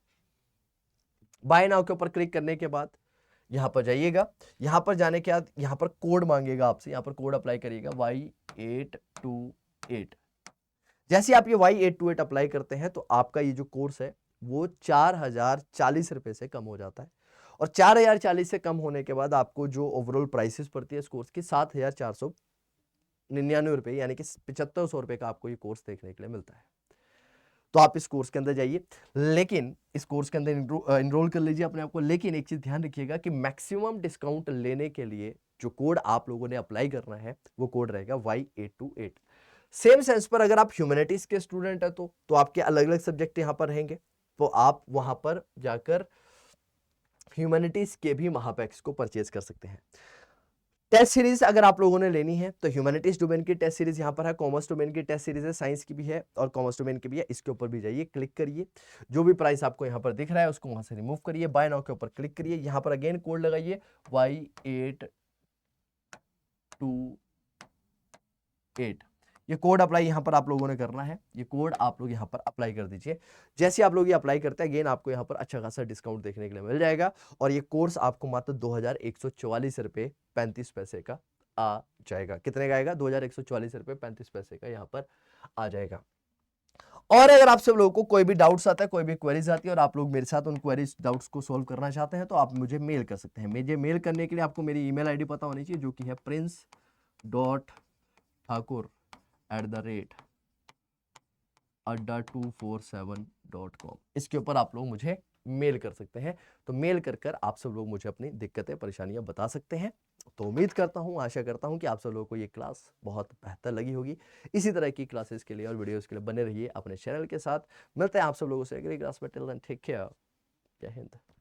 Speaker 1: बाय नाउ के ऊपर क्लिक करने के बाद यहां पर जाइएगा। यहां पर जाने के बाद यहां पर कोड मांगेगा आपसे, यहां पर कोड अप्लाई करिएगा Y828। जैसे आप ये Y828 अप्लाई करते हैं तो आपका ये जो कोर्स है वो 4040 रुपए से कम हो जाता है। और 4040 से कम होने के बाद आपको जो ओवरऑल प्राइसेस पड़ती है इस कोर्स की 7499 रुपए, यानी कि 7500 रुपए का आपको ये कोर्स देखने के लिए मिलता है। तो आप इस कोर्स के अंदर जाइए, लेकिन इस कोर्स के अंदर इनरोल कर लीजिए अपने आप को। लेकिन एक चीज ध्यान रखिएगा कि मैक्सिमम डिस्काउंट लेने के लिए जो कोड आप लोगों ने अप्लाई करना है वो कोड रहेगा Y828। सेम सेंस पर अगर आप ह्यूमैनिटीज के स्टूडेंट है तो आपके अलग अलग सब्जेक्ट यहां पर रहेंगे। तो आप वहां पर जाकर ह्यूमैनिटीज के भी महापैक्स को परचेज कर सकते हैं। टेस्ट सीरीज अगर आप लोगों ने लेनी है तो ह्यूमैनिटीज डोमेन की टेस्ट सीरीज यहां पर है, कॉमर्स डोमेन की टेस्ट सीरीज है, साइंस की भी है और कॉमर्स डोमेन की भी है। इसके ऊपर भी जाइए, क्लिक करिए, जो भी प्राइस आपको यहां पर दिख रहा है उसको वहां से रिमूव करिए, बाय नाउ के ऊपर क्लिक करिए, यहां पर अगेन कोड लगाइए Y828। ये कोड अप्लाई यहां पर आप लोगों ने करना है, ये कोड आप लोग यहां पर अप्लाई कर दीजिए। जैसे आप लोग ये अप्लाई करते हैं अगेन आपको यहां पर अच्छा खासा डिस्काउंट देखने के लिए मिल जाएगा और ये कोर्स आपको मात्र 2144 रुपए 35 पैसे का आ जाएगा। कितने का आएगा? 2144 रुपए 35 पैसे का यहां पर आ जाएगा। और अगर आप सब लोगों को कोई भी डाउट्स आता है, कोई भी क्वेरीज आती है और आप लोग मेरे साथ उन क्वेरीज डाउट्स को सॉल्व करना चाहते हैं तो आप मुझे मेल कर सकते हैं। मुझे मेल करने के लिए आपको मेरी ईमेल आईडी पता होनी चाहिए, जो कि है prince.thakur@247.com। इसके ऊपर आप लोग मुझे मेल कर सकते हैं। तो मेल कर कर आप सब लोग मुझे अपनी दिक्कतें परेशानियां बता सकते हैं। तो उम्मीद करता हूं, आशा करता हूं कि आप सब लोगों को ये क्लास बहुत बेहतर लगी होगी। इसी तरह की क्लासेस के लिए और वीडियोस के लिए बने रहिए अपने चैनल के साथ। मिलते हैं आप सब लोगों से अगली क्लास में। Till then take care. जय हिंद।